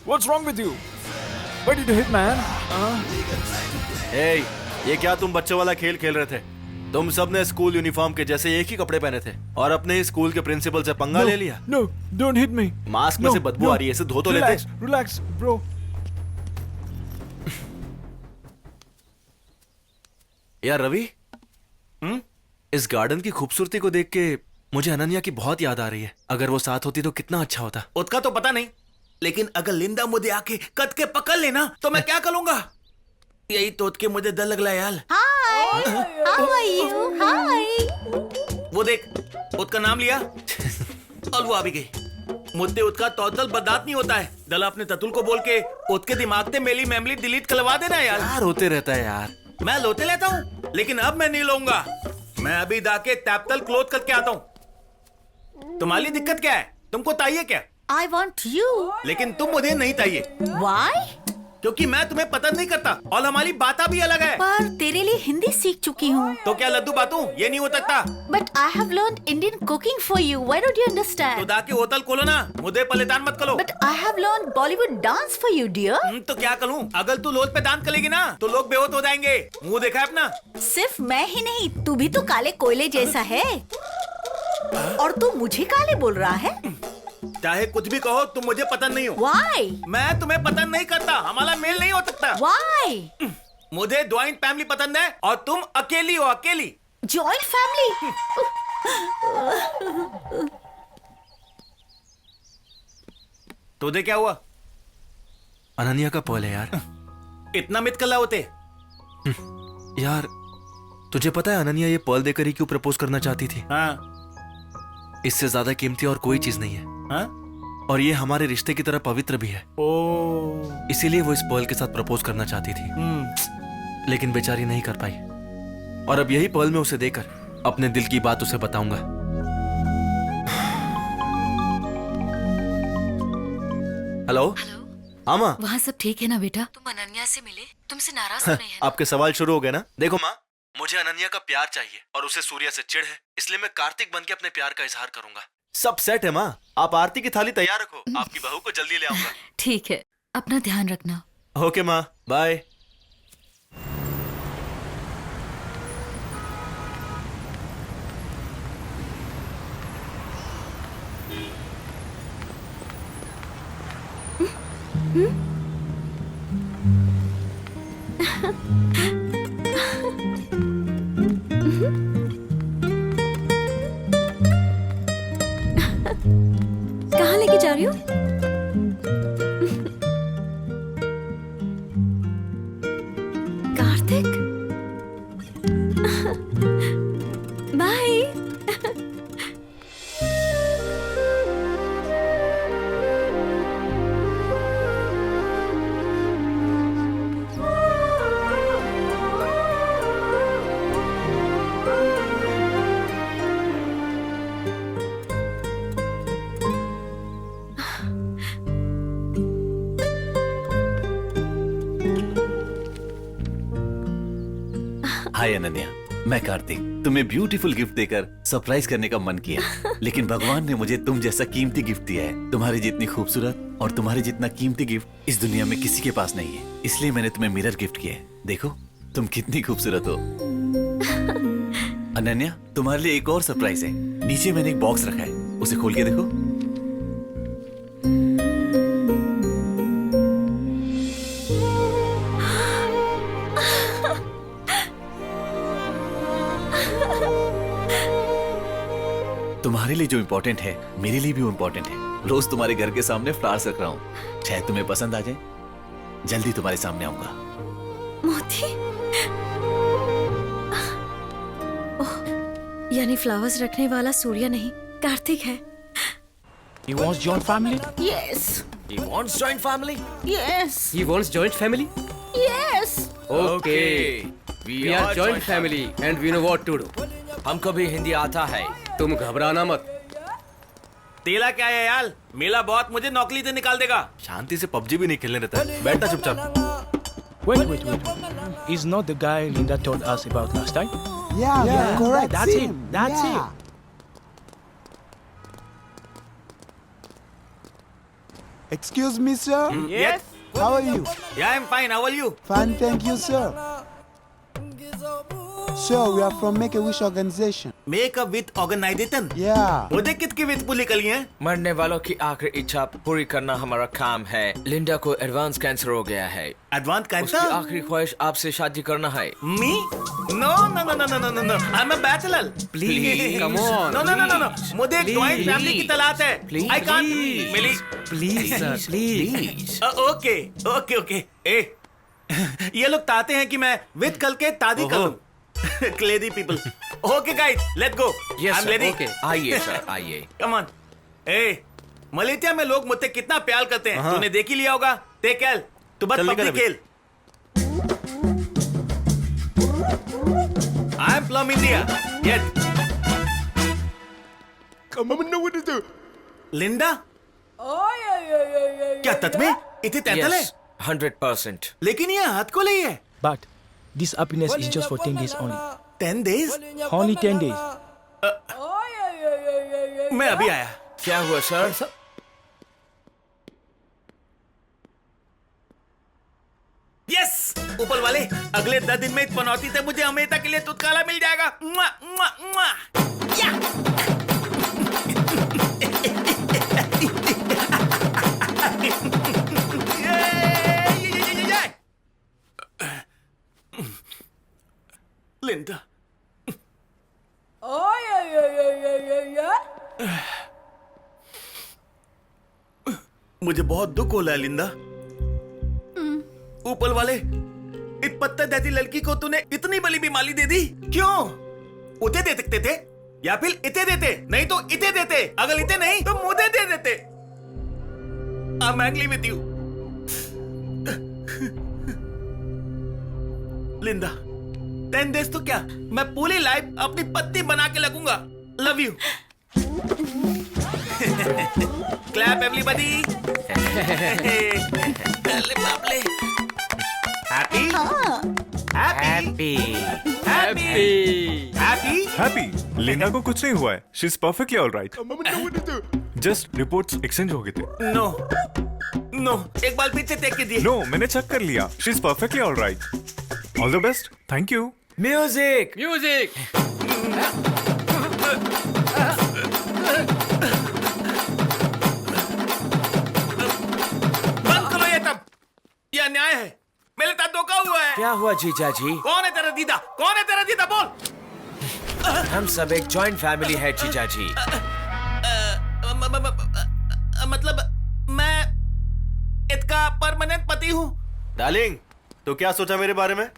What's wrong with you? Why did you hit, man? Hey, ये क्या तुम बच्चों वाला खेल खेल रहे थे? तुम सबने स्कूल यूनिफॉर्म के जैसे एक ही कपड़े पहने थे और अपने ही स्कूल के प्रिंसिपल से पंगा ले लिया। No, don't hit me. Mask में से बदबू आ रही है, इसे धो तो लेते। Relax, bro. यार रवि, इस गार्डन की खूबसूरती को देख के मुझे अनन्या की बहुत याद आ रही है। अगर वो साथ होती तो कितना अच्छा होता। उसका तो पता नहीं, लेकिन अगर लिंदा मुझे आके कद के पकड़ लेना तो मैं क्या करूंगा? यही तो के मुझे डर लग रहा है यार। Hi, how are you? Hi. वो देख, उसका नाम लिया और वो आ भी गई। मुझे उसका टोटल बर्दाश्त नहीं होता है। दल अपने ततुल को बोल के उसके दिमाग से मेरी मेमोरी डिलीट करवा देना यार। यार होते रहता है यार। मैं लोते लेता हूँ, लेकिन अब मैं नहीं लूंगा। मैं अभी जाके टैपतल क्लोज करके आता हूँ। तुम्हारी दिक्कत क्या है? तुमको चाहिए क्या? I want you. लेकिन तुम मुझे नहीं चाहिए। Why? क्योंकि मैं तुम्हें पसंद नहीं करता और हमारी बात भी अलग है। पर तेरे लिए हिंदी सीख चुकी हूँ। तो क्या लड्डू बातू? ये नहीं हो सकता। But I have learned Indian cooking for you. Why don't you understand? तो जाके होटल खोलो ना, मुझे परेशान मत करो। But I have learned Bollywood dance for you, dear. तो क्या करूँ? अगर तू लोल पे डांस करेगी ना तो लोग बेहोश हो जाएंगे। मुंह देखा है अपना? सिर्फ मैं ही नहीं, तू भी तो काले कोयले जैसा है। और तू मुझे काले बोल रहा है? चाहे कुछ भी कहो, तुम मुझे पसंद नहीं हो। Why? मैं तुम्हें पसंद नहीं करता, हमारा मेल नहीं हो सकता। Why? मुझे ज्वाइंट फैमिली पसंद है और तुम अकेली हो, अकेली। Joint family? तुझे क्या हुआ? अनन्या का पॉल है यार। इतना मित कला होते यार, तुझे पता है अनन्या ये पर्ल देकर ही क्यों प्रपोज करना चाहती थी? हाँ। इससे ज्यादा कीमती और कोई चीज नहीं है। हाँ? और ये हमारे रिश्ते की तरह पवित्र भी है। इसीलिए वो इस पर्ल के साथ प्रपोज करना चाहती थी, लेकिन बेचारी नहीं कर पाई। और अब यही पर्ल में उसे देकर अपने दिल की बात उसे बताऊंगा। हेलो आमा, वहाँ सब ठीक है ना बेटा? तुम अनन्या से मिले? तुमसे नाराज तो नहीं है? आपके सवाल शुरू हो गए ना? देखो माँ, मुझे अनन्या का प्यार चाहिए और उसे सूर्या से चिढ़ है, इसलिए मैं कार्तिक बन के अपने प्यार का इजहार करूंगा। सब सेट है माँ, आप आरती की थाली तैयार रखो, आपकी बहू को जल्दी ले आऊंगा। ठीक है, अपना ध्यान रखना। ओके माँ, बाय। कहाँ लेके जा रही हो? कार्तिक, बाय। हाय अनन्या, मैं कार्तिक। तुम्हें ब्यूटीफुल गिफ्ट देकर सरप्राइज करने का मन किया, लेकिन भगवान ने मुझे तुम जैसा कीमती गिफ्ट दिया है। तुम्हारी जितनी खूबसूरत और तुम्हारे जितना कीमती गिफ्ट इस दुनिया में किसी के पास नहीं है, इसलिए मैंने तुम्हें मिरर गिफ्ट किया है। देखो तुम कितनी खूबसूरत हो। अनन्या, तुम्हारे लिए एक और सरप्राइज है। नीचे मैंने एक बॉक्स रखा है, उसे खोल के देखो। तुम्हारे लिए जो इम्पोर्टेंट है मेरे लिए भी वो इम्पोर्टेंट है। रोज तुम्हारे घर के सामने फ्लावर्स रख रहा हूँ, शायद तुम्हें पसंद आ जाए। जल्दी तुम्हारे सामने आऊंगा। मोती, ओह, यानी फ्लावर्स रखने वाला सूर्या नहीं कार्तिक है। He wants joint family? Yes. He wants joint family? Yes. He wants joint family? Yes. Okay. We are joint family and we know what to do. हमको भी हिंदी आता है। तुम घबराना मत। तेला क्या है यार, मेला बहुत मुझे नौकरी से निकाल देगा। शांति से पबजी भी नहीं खेलने देता है। बैठना चुपचाप। Wait. He's not the guy Linda told us about last time? Yeah, correct. That's him. That's him. Excuse me, sir. Yes. How are you? Yeah, I'm fine. How are you? Fine, thank you, sir. Sir, we are from Make a Wish organization. Make a Wish organization? Yeah. वो देख कितनी with पुली कली हैं? मरने वालों की आखिरी इच्छा पूरी करना हमारा काम है। लिंडा को एडवांस कैंसर हो गया है। Advance cancer? उसकी आखिरी ख्वाहिश आपसे शादी करना है। Me? No. I'm a bachelor. Please, come on. No. मुझे एक joint family की तलाश है. I can't. Milli. Please, sir, please. Okay. ये लोग चाहते हैं कि मैं विद कल के शादी करूं। Crazy people. Okay guys, let's go. Yes, I'm sir. ready. Okay. आइए सर, आइए। Come on. मलेशिया में लोग मुझसे कितना प्यार करते हैं, तूने देख ही लिया होगा। Take care. तू बस पबजी खेल। I'm from India. Yes. Come on, know what to do. Linda? क्या सच में? इतनी तैंतल है? Yes, 100%. लेकिन ये हाथ को ले है। But this happiness is just for 10 days only. 10 days? Only 10 days. मैं अभी आया। क्या हुआ सर? यस, ऊपर वाले अगले 10 दिन में इस पनौती से मुझे हमेशा के लिए छुटकारा मिल जाएगा। मुआ, मुआ, मुआ। या! लिंडा। मुझे बहुत दुख हो रहा है लिंडा। ऊपर वाले इस पत्थर जैसी लड़की को तूने इतनी बड़ी बीमारी दे दी क्यों? उसे दे सकते थे या फिर इते देते, नहीं तो इते देते, अगर इते नहीं तो मुझे दे देते। I'm angry with you. Linda, 10 days तो क्या, मैं पूरी लाइफ अपनी पत्नी बना के लगूंगा। Love you. Clap everybody. बापले। हैप्पी? हैप्पी लिंडा को कुछ नहीं हुआ है। She is perfectly alright. Just reports exchange हो गए थे। नो, एक बार पीछे देख के दिए। नो, मैंने चेक कर लिया। She is perfectly alright. All the best. Thank you. Music. बंद करो ये तब। ये अन्याय है। मेरे साथ धोखा हुआ है। क्या हुआ जीजा जी? कौन है तेरा दीदा? बोल। हम सब एक जॉइंट फैमिली है जीजा जी। मतलब मैं इसका परमानेंट पति हूँ। डार्लिंग, तो क्या सोचा मेरे बारे में?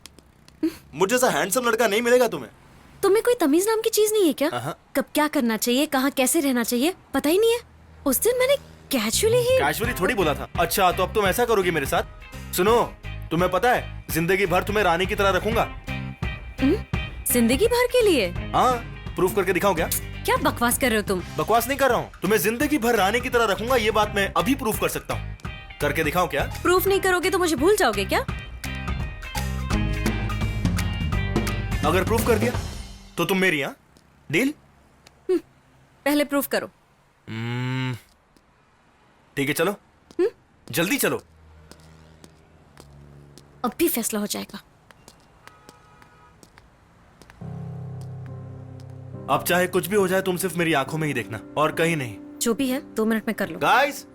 मुझे जैसा हैंडसम लड़का नहीं मिलेगा तुम्हें। तुम्हें कोई तमीज नाम की चीज नहीं है क्या? कब क्या करना चाहिए, कहाँ कैसे रहना चाहिए, पता ही नहीं है। उस दिन मैंने कैजुअली थोड़ी बोला था। अच्छा, तो अब तुम ऐसा करोगी मेरे साथ? सुनो, तुम्हें पता है जिंदगी भर तुम्हें रानी की तरह रखूंगा। जिंदगी भर के लिए? हाँ, प्रूफ करके दिखाऊं क्या? क्या बकवास कर रहे हो तुम? बकवास नहीं कर रहा हूँ। तुम्हें जिंदगी भर रानी की तरह रखूंगा, ये बात मैं अभी प्रूफ कर सकता हूँ। करके दिखाऊं क्या? प्रूफ नहीं करोगे तो मुझे भूल जाओगे क्या? अगर प्रूफ कर दिया तो तुम मेरी। हाँ, डील? पहले प्रूफ करो। ठीक है, चलो। जल्दी चलो। अब भी फैसला हो जाएगा। अब चाहे कुछ भी हो जाए, तुम सिर्फ मेरी आंखों में ही देखना और कहीं नहीं। जो भी है 2 मिनट में कर लो। Guys,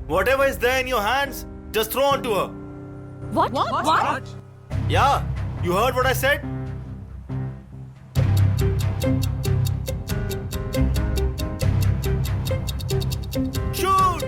whatever is there in your hands, just throw onto her. What? Yeah, you heard what I said? Shoot!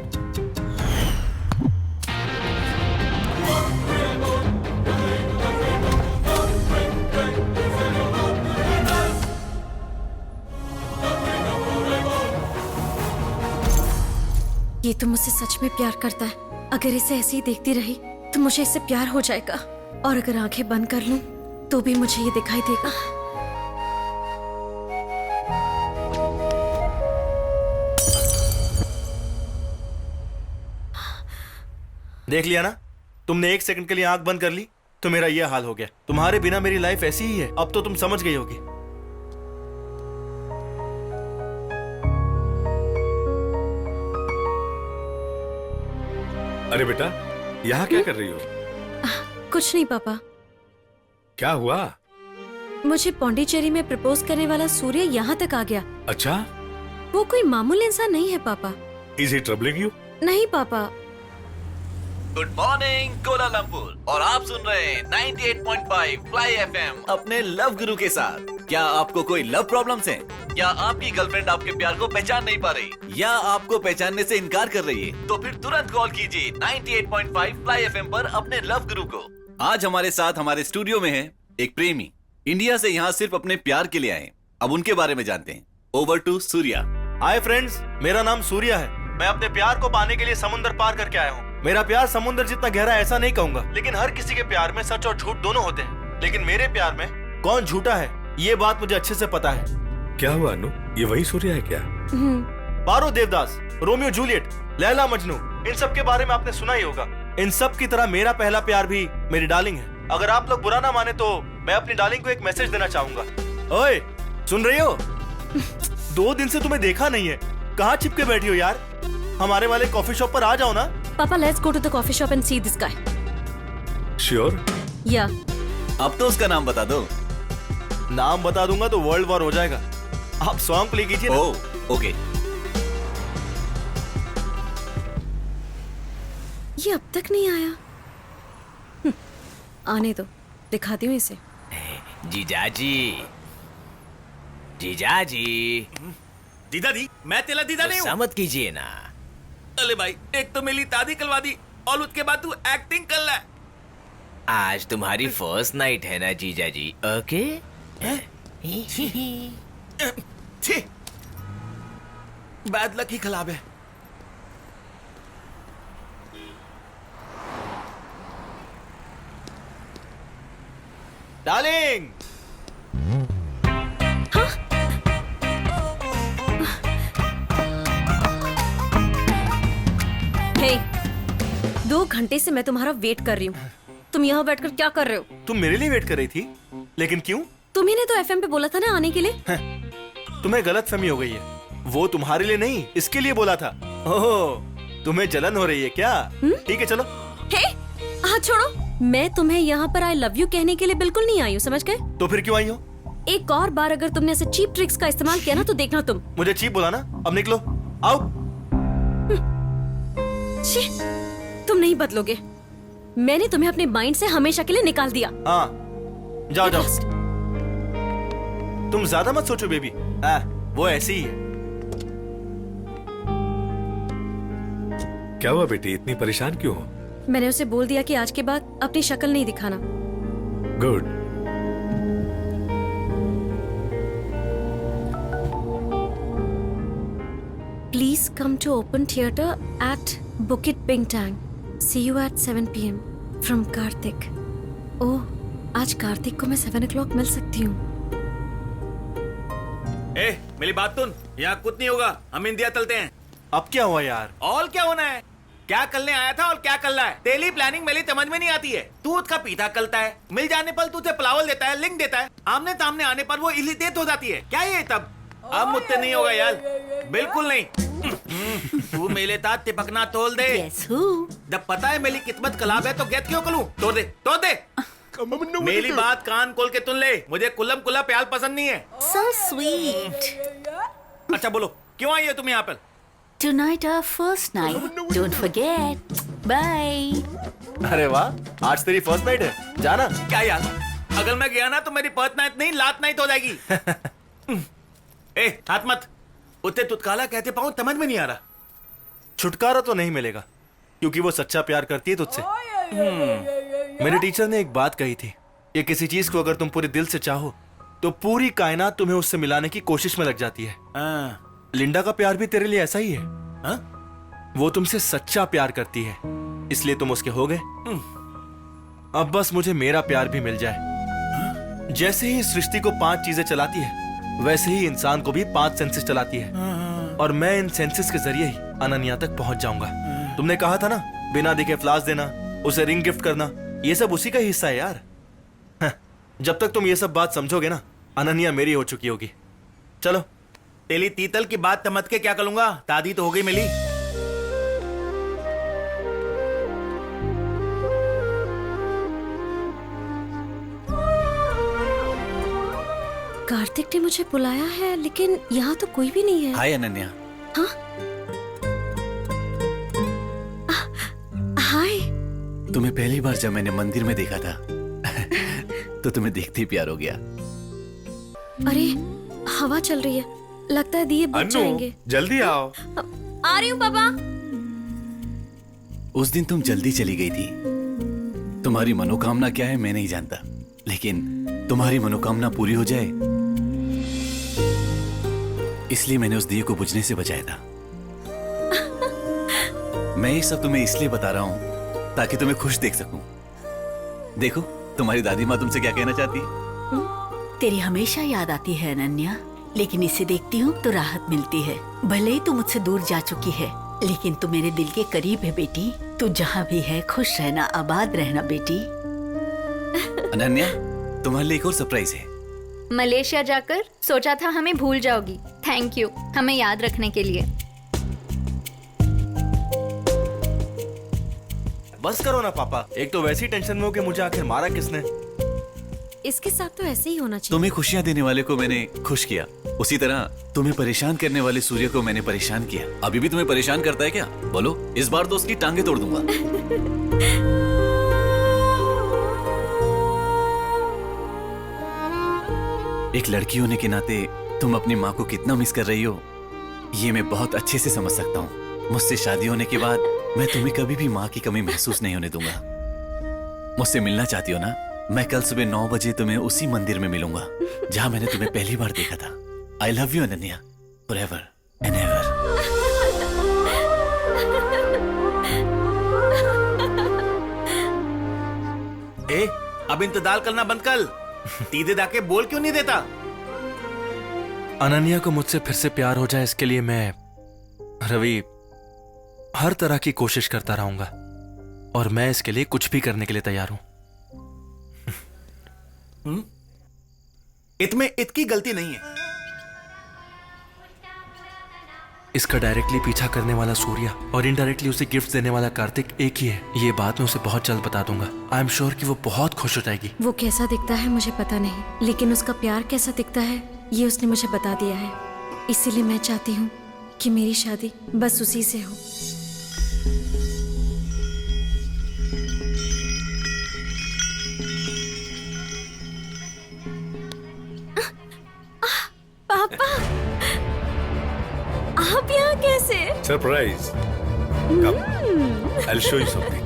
ये तो मुझसे सच में प्यार करता है। अगर इसे ऐसे ही देखती रही तो मुझे इससे प्यार हो जाएगा, और अगर आंखें बंद कर लूं तो भी मुझे ये दिखाई देगा। देख लिया ना, तुमने 1 सेकंड के लिए आंख बंद कर ली तो मेरा ये हाल हो गया। तुम्हारे बिना मेरी लाइफ ऐसी ही है, अब तो तुम समझ गई होगी। अरे बेटा, यहाँ क्या कर रही हो? कुछ नहीं पापा। क्या हुआ? मुझे पौंडीचेरी में प्रपोज करने वाला सूर्य यहाँ तक आ गया। अच्छा, वो कोई मामूली इंसान नहीं है पापा। Is he troubling you? नहीं पापा। गुड मॉर्निंग कोलालमपुर, और आप सुन रहे हैं 98.5 फ्लाई एफएम अपने लव गुरु के साथ। क्या आपको कोई लव प्रॉब्लम्स हैं? क्या आपकी गर्लफ्रेंड आपके प्यार को पहचान नहीं पा रही, या आपको पहचानने से इनकार कर रही है? तो फिर तुरंत कॉल कीजिए 98.5 फ्लाई एफएम पर अपने लव गुरु को। आज हमारे साथ हमारे स्टूडियो में है एक प्रेमी, इंडिया से यहाँ सिर्फ अपने प्यार के लिए आए। अब उनके बारे में जानते हैं। Over to Surya. Hi friends, मेरा नाम सूर्या है। मैं अपने प्यार को पाने के लिए समुद्र पार करके आया हूँ। मेरा प्यार समुद्र जितना गहरा ऐसा नहीं कहूंगा, लेकिन हर किसी के प्यार में सच और झूठ दोनों होते हैं। लेकिन मेरे प्यार में कौन झूठा है ये बात मुझे अच्छे से पता है। क्या हुआ अनु, ये वही सूर्या है क्या? पारो देवदास, रोमियो जूलियट, लैला मजनू, इन सब के बारे में आपने सुना ही होगा। इन सब की तरह मेरा पहला प्यार भी मेरी डार्लिंग है। अगर आप लोग बुरा ना माने तो मैं अपनी डार्लिंग को एक मैसेज देना चाहूंगा। ओए, सुन रही हो? 2 दिन से तुम्हें देखा नहीं है, कहाँ छिपके बैठी हो यार? हमारे वाले कॉफी शॉप पर आ जाओ ना। पापा, let's go to the coffee shop and see this guy. Sure? Yeah. अब तो उसका नाम बता दो। नाम बता दूंगा तो वर्ल्ड वॉर हो जाएगा। आप सॉन्ग प्ले कीजिए ना। ओके। ये अब तक नहीं आया। आने दो, दिखाती हूँ इसे। जीजाजी, जीजाजी। दीदा दी, मैं तेरा दीदा नहीं हूँ। मत कीजिए ना। अरे भाई, एक तो मेरी दादी कलवा दी और उसके बाद तू एक्टिंग कर रहा है। आज तुम्हारी फर्स्ट नाइट है ना जीजाजी? ओके। छी, बैड लक ही खराब है। डार्लिंग। हे, 2 घंटे से मैं तुम्हारा वेट कर रही हूँ। तुम यहाँ बैठकर क्या कर रहे हो? तुम मेरे लिए वेट कर रही थी, लेकिन क्यों? तुम्ही ने तो एफएम पे बोला था ना आने के लिए। तुम्हें गलतफहमी हो गई है। वो तुम्हारे लिए नहीं, इसके लिए बोला था। ओह, तुम्हें जलन हो रही है क्या? ठीक है, चलो। हे, हाथ छोड़ो। मैं तुम्हें यहाँ पर आई लव यू कहने के लिए बिल्कुल नहीं आई हूँ, समझ गए? तो फिर क्यों आई हो? एक और बार अगर तुमने ऐसे चीप ट्रिक्स का इस्तेमाल किया ना तो देखना तुम। मुझे चीप बोला ना, अब निकलो, आओ। छी, तुम नहीं बदलोगे। मैंने तुम्हें अपने माइंड से हमेशा के लिए निकाल दिया। हाँ, जाओ जाओ। तुम ज्यादा मत सोचो बेबी, वो ऐसी ही है। क्या हुआ बेटी, इतनी परेशान क्यों हो? मैंने उसे बोल दिया कि आज के बाद अपनी शक्ल नहीं दिखाना। Good. Please come to open theatre at Bukit Bintang. See you at 7 p.m. from Karthik. ओह, आज कार्तिक को मैं 7 o'clock मिल सकती हूँ। ए, मेरी बात सुन, यहाँ कुछ नहीं होगा, हम इंडिया चलते हैं। अब क्या हुआ यार? और क्या होना है? क्या करने आया था और क्या कर रहा है? तेरी प्लानिंग मेरी समझ में नहीं आती है। तू उसका पीछा करता है, मिल जाने पर तुझे प्लावल देता है, लिंक देता है, आमने सामने आने पर वो इरिटेट हो जाती है। क्या ये तब? अब मुझसे नहीं होगा यार, बिल्कुल नहीं। तू मेरे साथ चिपकना तोल दे। जब पता है मेरी किस्मत खराब है तो गेट क्यों करूं? तोड़ दे, तोड़ दे। मेरी बात कान खोल के सुन ले, मुझे कुल्लम कुल्ला प्याल पसंद नहीं है। So sweet. अच्छा बोलो, क्यों आई हो तुम यहाँ पर? Tonight our first night. Don't forget. Bye. अरे वाह, आज तेरी फर्स्ट नाइट है, जाना। क्या यार, अगर मैं गया ना तो मेरी फर्स्ट नाइट नहीं लात नाइट हो जाएगी। ए, हाथ मत। उसे तुतकाला कहते पाऊं, समझ में नहीं आ रहा। छुटकारा तो नहीं मिलेगा, क्योंकि वो सच्चा प्यार करती है तुझसे। मेरे टीचर ने एक बात कही थी कि किसी चीज को अगर तुम पूरे दिल से चाहो तो पूरी कायनात तुम्हें उससे मिलाने की कोशिश में लग जाती है। लिंडा का प्यार भी तेरे लिए ऐसा ही है। वो तुमसे सच्चा प्यार करती है, इसलिए तुम उसके हो गए। अब बस मुझे मेरा प्यार भी मिल जाए। जैसे ही सृष्टि को 5 चीजें चलाती है, वैसे ही इंसान को भी 5 सेंसेस चलाती है, और मैं इन सेंसेस के जरिए ही अनन्या तक पहुंच जाऊंगा। तुमने कहा था ना, बिना दिखे फ्लावर्स देना, उसे रिंग गिफ्ट करना, ये सब उसी का ही हिस्सा है यार। जब तक तुम ये सब बात समझोगे ना, अनन्या मेरी हो चुकी होगी। चलो। तेली तीतल की बात तमत के क्या करूंगा, दादी तो हो गई मिली। कार्तिक ने मुझे बुलाया है, लेकिन यहाँ तो कोई भी नहीं है। हाय अनन्या। हाँ? हाय। तुम्हें पहली बार जब मैंने मंदिर में देखा था तो तुम्हें देखते ही प्यार हो गया। अरे हवा चल रही है, लगता है दिए बुझ जाएंगे। जल्दी आओ। आ रही हूँ पापा। उस दिन तुम जल्दी चली गई थी। तुम्हारी मनोकामना क्या है मैं नहीं जानता, लेकिन तुम्हारी मनोकामना पूरी हो जाए इसलिए मैंने उस दिए को बुझने से बचाया था। मैं ये सब तुम्हें इसलिए बता रहा हूं ताकि तुम्हें खुश देख सकूं। देखो तुम्हारी दादी माँ तुमसे क्या कहना चाहती है। तेरी हमेशा याद आती है अनन्या, लेकिन इसे देखती हूँ तो राहत मिलती है। भले ही तू मुझसे दूर जा चुकी है, लेकिन तू मेरे दिल के करीब है बेटी। तू जहाँ भी है खुश रहना, आबाद रहना बेटी। अनन्या तुम्हारे लिए एक और सरप्राइज है। मलेशिया जाकर सोचा था हमें भूल जाओगी। थैंक यू हमें याद रखने के लिए। बस करो ना पापा, एक तो वैसी टेंशन में हो कि मुझे आखिर मारा किसने। इसके साथ तो ऐसे ही होना चाहिए। तुम्हें खुशियां देने वाले को मैंने खुश किया, उसी तरह तुम्हें परेशान करने वाले सूर्य को मैंने परेशान किया। अभी भी तुम्हें परेशान करता है क्या? बोलो, इस बार तो उसकी टांगे तोड़ दूंगा। एक लड़की होने के नाते तुम अपनी माँ को कितना मिस कर रही हो, ये मैं बहुत अच्छे से समझ सकता हूँ। मुझसे शादी होने के बाद मैं तुम्हें कभी भी माँ की कमी महसूस नहीं होने दूंगा। मुझसे मिलना चाहती हो ना? मैं कल सुबह 9 बजे तुम्हें उसी मंदिर में मिलूंगा जहां मैंने तुम्हें पहली बार देखा था। I love you Ananya, forever and ever. ए, अब इंतजार करना बंद कर। सीधे जाके बोल क्यों नहीं देता? अनन्या को मुझसे फिर से प्यार हो जाए, इसके लिए मैं रवि हर तरह की कोशिश करता रहूंगा, और मैं इसके लिए कुछ भी करने के लिए तैयार हूं। इसमें इसकी गलती नहीं है। इसका डायरेक्टली पीछा करने वाला सूर्या और इनडायरेक्टली उसे गिफ्ट देने वाला कार्तिक एक ही है। ये बात मैं उसे बहुत जल्द बता दूंगा। आई एम श्योर कि वो बहुत खुश हो जाएगी। वो कैसा दिखता है मुझे पता नहीं, लेकिन उसका प्यार कैसा दिखता है ये उसने मुझे बता दिया है। इसीलिए मैं चाहती हूँ कि मेरी शादी बस उसी से हो। पापा, आप यहाँ कैसे? Surprise. Come, I'll show you something.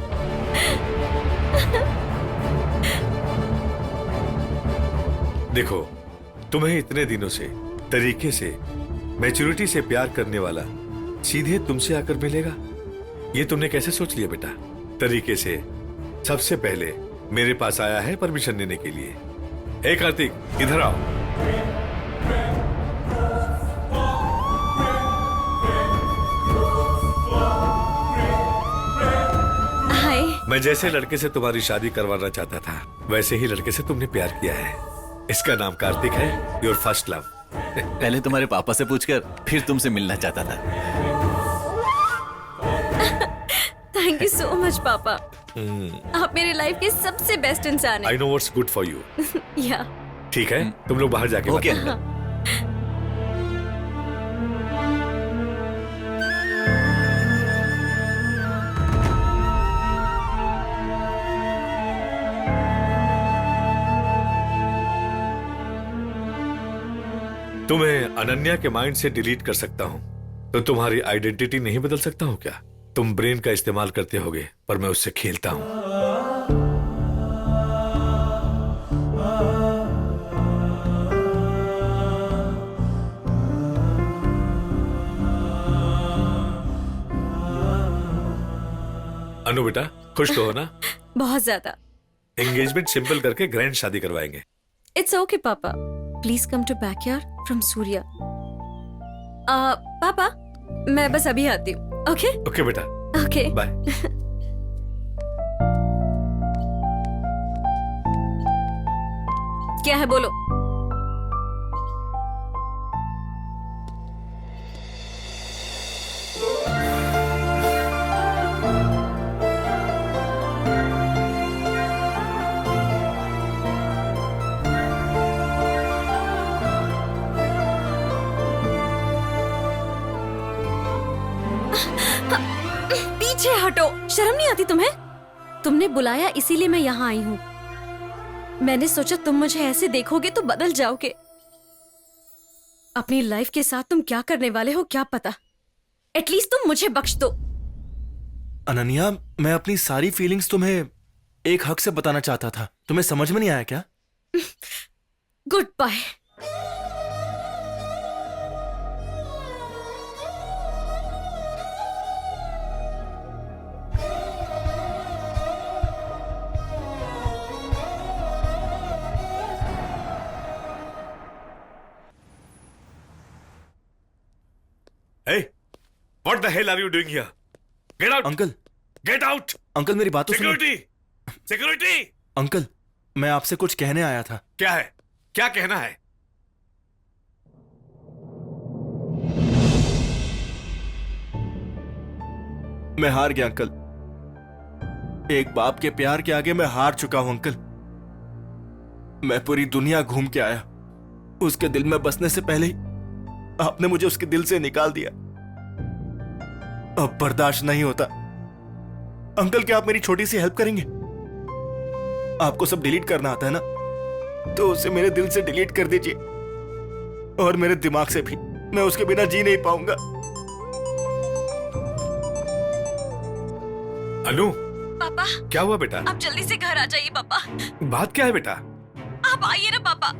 देखो, तुम्हें इतने दिनों से तरीके से मैच्योरिटी से प्यार करने वाला सीधे तुमसे आकर मिलेगा, ये तुमने कैसे सोच लिया बेटा? तरीके से सबसे पहले मेरे पास आया है परमिशन लेने के लिए। हे कार्तिक, इधर आओ। मैं जैसे लड़के से तुम्हारी शादी करवाना चाहता था, वैसे ही लड़के से तुमने प्यार किया है। इसका नाम कार्तिक है, योर फर्स्ट लव। पहले तुम्हारे पापा से पूछकर फिर तुमसे मिलना चाहता था। थैंक यू सो मच पापा। आप मेरे लाइफ के सबसे बेस्ट इंसान हैं। I know what's good for you. या ठीक है, तुम लोग बाहर जाके ओके। तुम्हें अनन्या के माइंड से डिलीट कर सकता हूं, तो तुम्हारी आइडेंटिटी नहीं बदल सकता हूं क्या? तुम ब्रेन का इस्तेमाल करते होगे, पर मैं उससे खेलता हूं। अनु बेटा, खुश तो हो ना? बहुत ज्यादा। एंगेजमेंट सिंपल करके ग्रैंड शादी करवाएंगे। इट्स ओके पापा, please come to backyard from Surya. पापा मैं बस अभी आती हूँ। ओके ओके बेटा, ओके बाय। क्या है बोलो। पीछे हटो, शर्म नहीं आती तुम्हें? तुमने बुलाया इसीलिए मैं यहाँ आई हूँ। मैंने सोचा तुम मुझे ऐसे देखोगे तो बदल जाओगे। अपनी लाइफ के साथ तुम क्या करने वाले हो क्या पता। एटलीस्ट तुम मुझे बख्श दो। अनन्या, मैं अपनी सारी फीलिंग्स तुम्हें एक हक से बताना चाहता था, तुम्हें समझ में नहीं आया क्या? Goodbye. Hey, what the hell are you doing here? Get out! Uncle, Get out! Uncle मेरी बात तो सुनो। Security! Security! अंकल, मैं आपसे कुछ कहने आया था। क्या है? क्या कहना है? मैं हार गया अंकल। एक बाप के प्यार के आगे मैं हार चुका हूं अंकल। मैं पूरी दुनिया घूम के आया, उसके दिल में बसने से पहले ही आपने मुझे उसके दिल से निकाल दिया। अब बर्दाश्त नहीं होता। अंकल, क्या आप मेरी छोटी सी हेल्प करेंगे? आपको सब डिलीट करना आता है ना, तो उसे मेरे दिल से डिलीट कर दीजिए, और मेरे दिमाग से भी। मैं उसके बिना जी नहीं पाऊंगा। अनु, पापा क्या हुआ बेटा? आप जल्दी से घर आ जाइए पापा। बात क्या है बेटा? आप आइए ना पापा।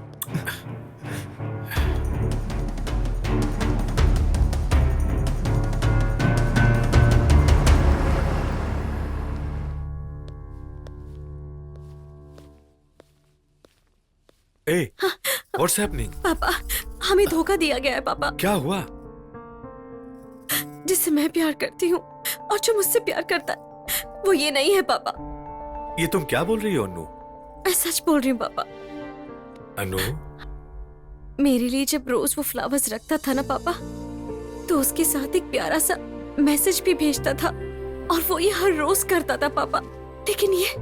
Hey, what's happening? पापा हमें धोखा दिया गया है पापा। क्या हुआ? जिससे मैं प्यार करती हूँ और जो मुझसे प्यार करता है वो ये नहीं है पापा। ये तुम क्या बोल रही हो अनु? मैं सच बोल रही हूँ पापा। अनु, मेरे लिए जब रोज वो फ्लावर्स रखता था ना पापा, तो उसके साथ एक प्यारा सा मैसेज भी भेजता था, और वो ये हर रोज करता था पापा। लेकिन ये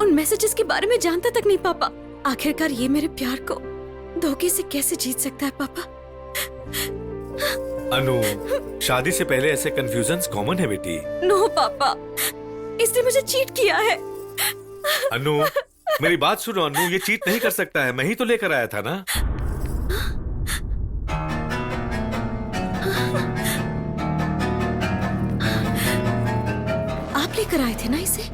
उन मैसेजेस के बारे में जानता तक नहीं पापा। आखिरकार ये मेरे प्यार को धोखे से कैसे जीत सकता है पापा? अनु, शादी से पहले ऐसे कंफ्यूजन्स कॉमन है बेटी। नो पापा, इसने मुझे चीट किया है। अनु, मेरी बात सुनो अनु, ये चीट नहीं कर सकता है, मैं ही तो लेकर आया था ना। आप लेकर आए थे ना इसे?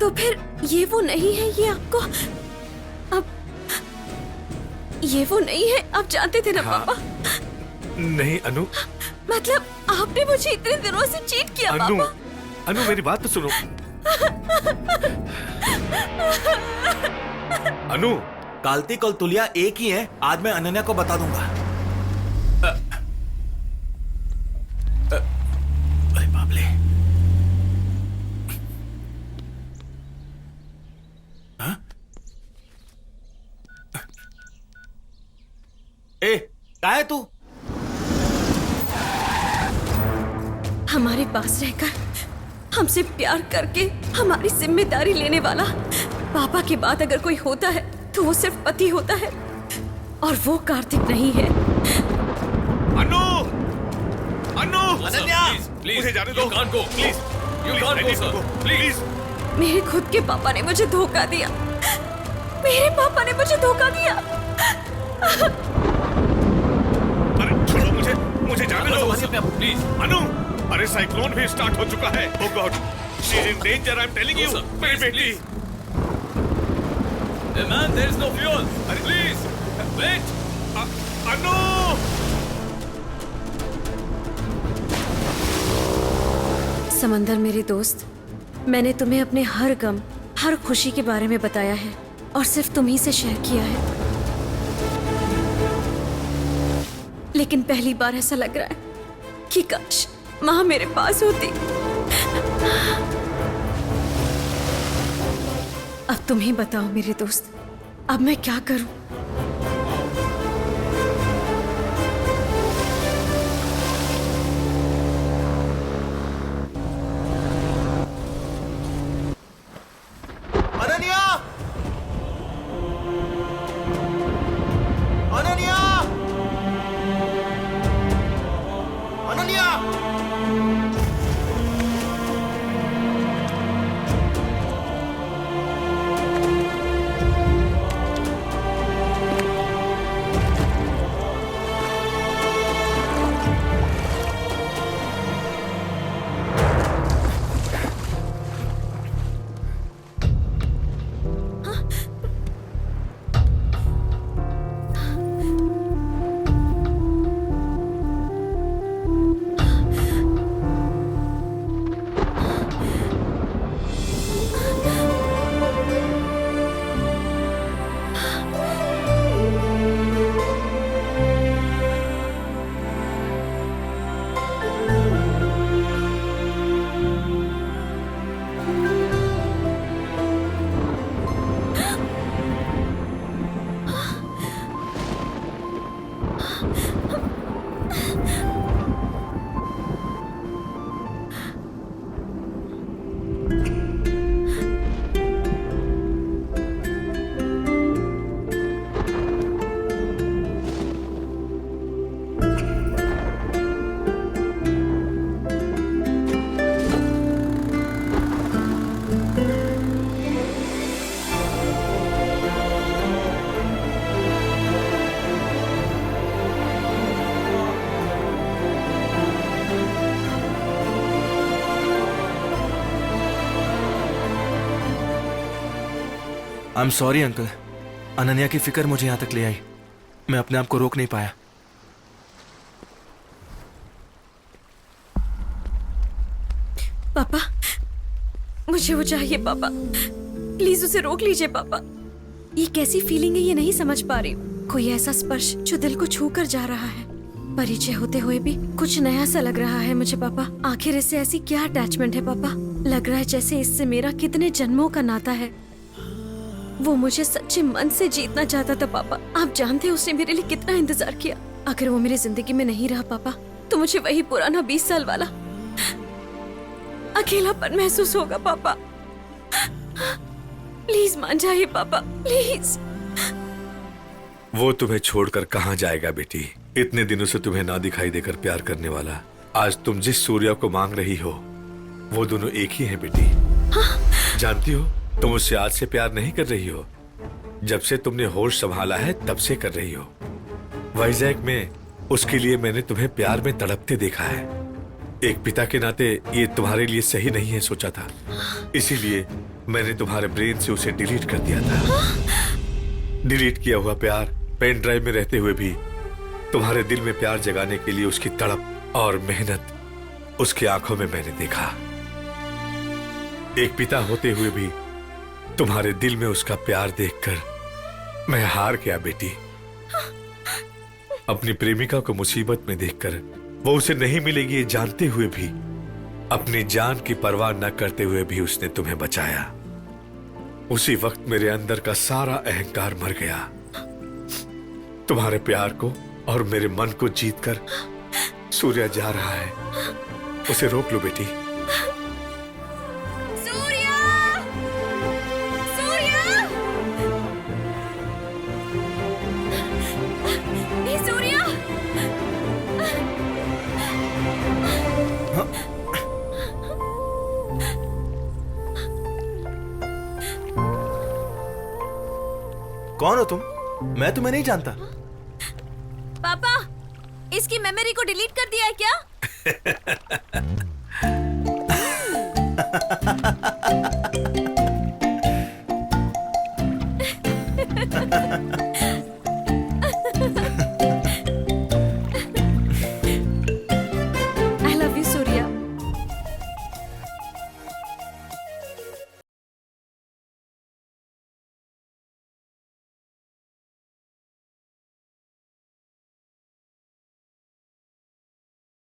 तो फिर ये वो नहीं है, ये आपको अब ये वो नहीं है, आप जानते थे ना पापा? नहीं अनु। मतलब आपने मुझे इतने दिनों से चीट किया अनु, पापा। अनु मेरी बात तो सुनो। अनु, कालती कल तुलिया एक ही है, आज मैं अनन्या को बता दूंगा। अरे बाप रे। ए, क्या है तू? हमारे पास रहकर हमसे प्यार करके हमारी जिम्मेदारी लेने वाला पापा के बाद अगर कोई होता है तो वो सिर्फ पति होता है, और वो कार्तिक नहीं है। अनु, अनु, अनन्या, मुझे जाने दो। You can't go, please. You can't go, sir. Please. मेरे खुद के पापा ने मुझे धोखा दिया। मेरे पापा ने मुझे धोखा दिया। अरे छोड़ो मुझे, मुझे जाने दो। प्लीज। अनु, अरे साइक्लोन भी स्टार्ट हो चुका है। Oh God, she is in danger. I'm telling you, मेरी बेटी। Hey man, there is no fuel. Please, wait. अनु, समंदर मेरे दोस्त, मैंने तुम्हें अपने हर गम, हर खुशी के बारे में बताया है और सिर्फ तुम ही से शेयर किया है। लेकिन पहली बार ऐसा लग रहा है कि काश माँ मेरे पास होती। अब तुम ही बताओ मेरे दोस्त, अब मैं क्या करूं? अनन्या! अनन्या! अनन्या! आई एम सॉरी अंकल, अनन्या की फिक्र मुझे यहां तक ले आई। मैं अपने आप को रोक नहीं पाया। पापा, मुझे वो चाहिए पापा, प्लीज उसे रोक लीजिए पापा। ये कैसी फीलिंग है ये नहीं समझ पा रही हूँ। कोई ऐसा स्पर्श जो दिल को छू कर जा रहा है। परिचय होते हुए भी कुछ नया सा लग रहा है मुझे पापा। आखिर इससे ऐसी क्या अटैचमेंट है पापा? लग रहा है जैसे इससे मेरा कितने जन्मों का नाता है। वो मुझे सच्चे मन से जीतना चाहता था पापा। आप जानते हैं उसने मेरे लिए कितना इंतजार किया। अगर वो मेरी जिंदगी में नहीं रहा पापा, तो मुझे वही पुराना 20 साल वाला अकेलापन महसूस होगा पापा। प्लीज मान जाइए पापा, प्लीज। वो तुम्हें छोड़कर कहाँ जाएगा बेटी? इतने दिनों से तुम्हें ना दिखाई देकर प्यार करने वाला, आज तुम जिस सूर्या को मांग रही हो वो दोनों एक ही हैं बेटी। हाँ? जानती हो, तुम उससे आज से प्यार नहीं कर रही हो, जब से तुमने होश संभाला है तब से कर रही हो। वाइजैक में उसके लिए मैंने तुम्हें प्यार में तड़पते देखा है। एक पिता के नाते ये तुम्हारे लिए सही नहीं है सोचा था, इसीलिए मैंने तुम्हारे ब्रेन से उसे डिलीट कर दिया था। डिलीट किया हुआ प्यार पेन ड्राइव में रहते हुए भी तुम्हारे दिल में प्यार जगाने के लिए उसकी तड़प और मेहनत उसकी आंखों में मैंने देखा। एक पिता होते हुए भी तुम्हारे दिल में उसका प्यार देखकर मैं हार गया बेटी। अपनी प्रेमिका को मुसीबत में देखकर वो उसे नहीं मिलेगी ये जानते हुए भी, अपनी जान की परवाह न करते हुए भी उसने तुम्हें बचाया। उसी वक्त मेरे अंदर का सारा अहंकार मर गया। तुम्हारे प्यार को और मेरे मन को जीतकर सूर्या जा रहा है, उसे रोक लो बेटी। सूर्या! सूर्या! हे सूर्या! कौन हो तुम? मैं तुम्हें नहीं जानता। पापा, इसकी मेमोरी को डिलीट कर दिया है क्या?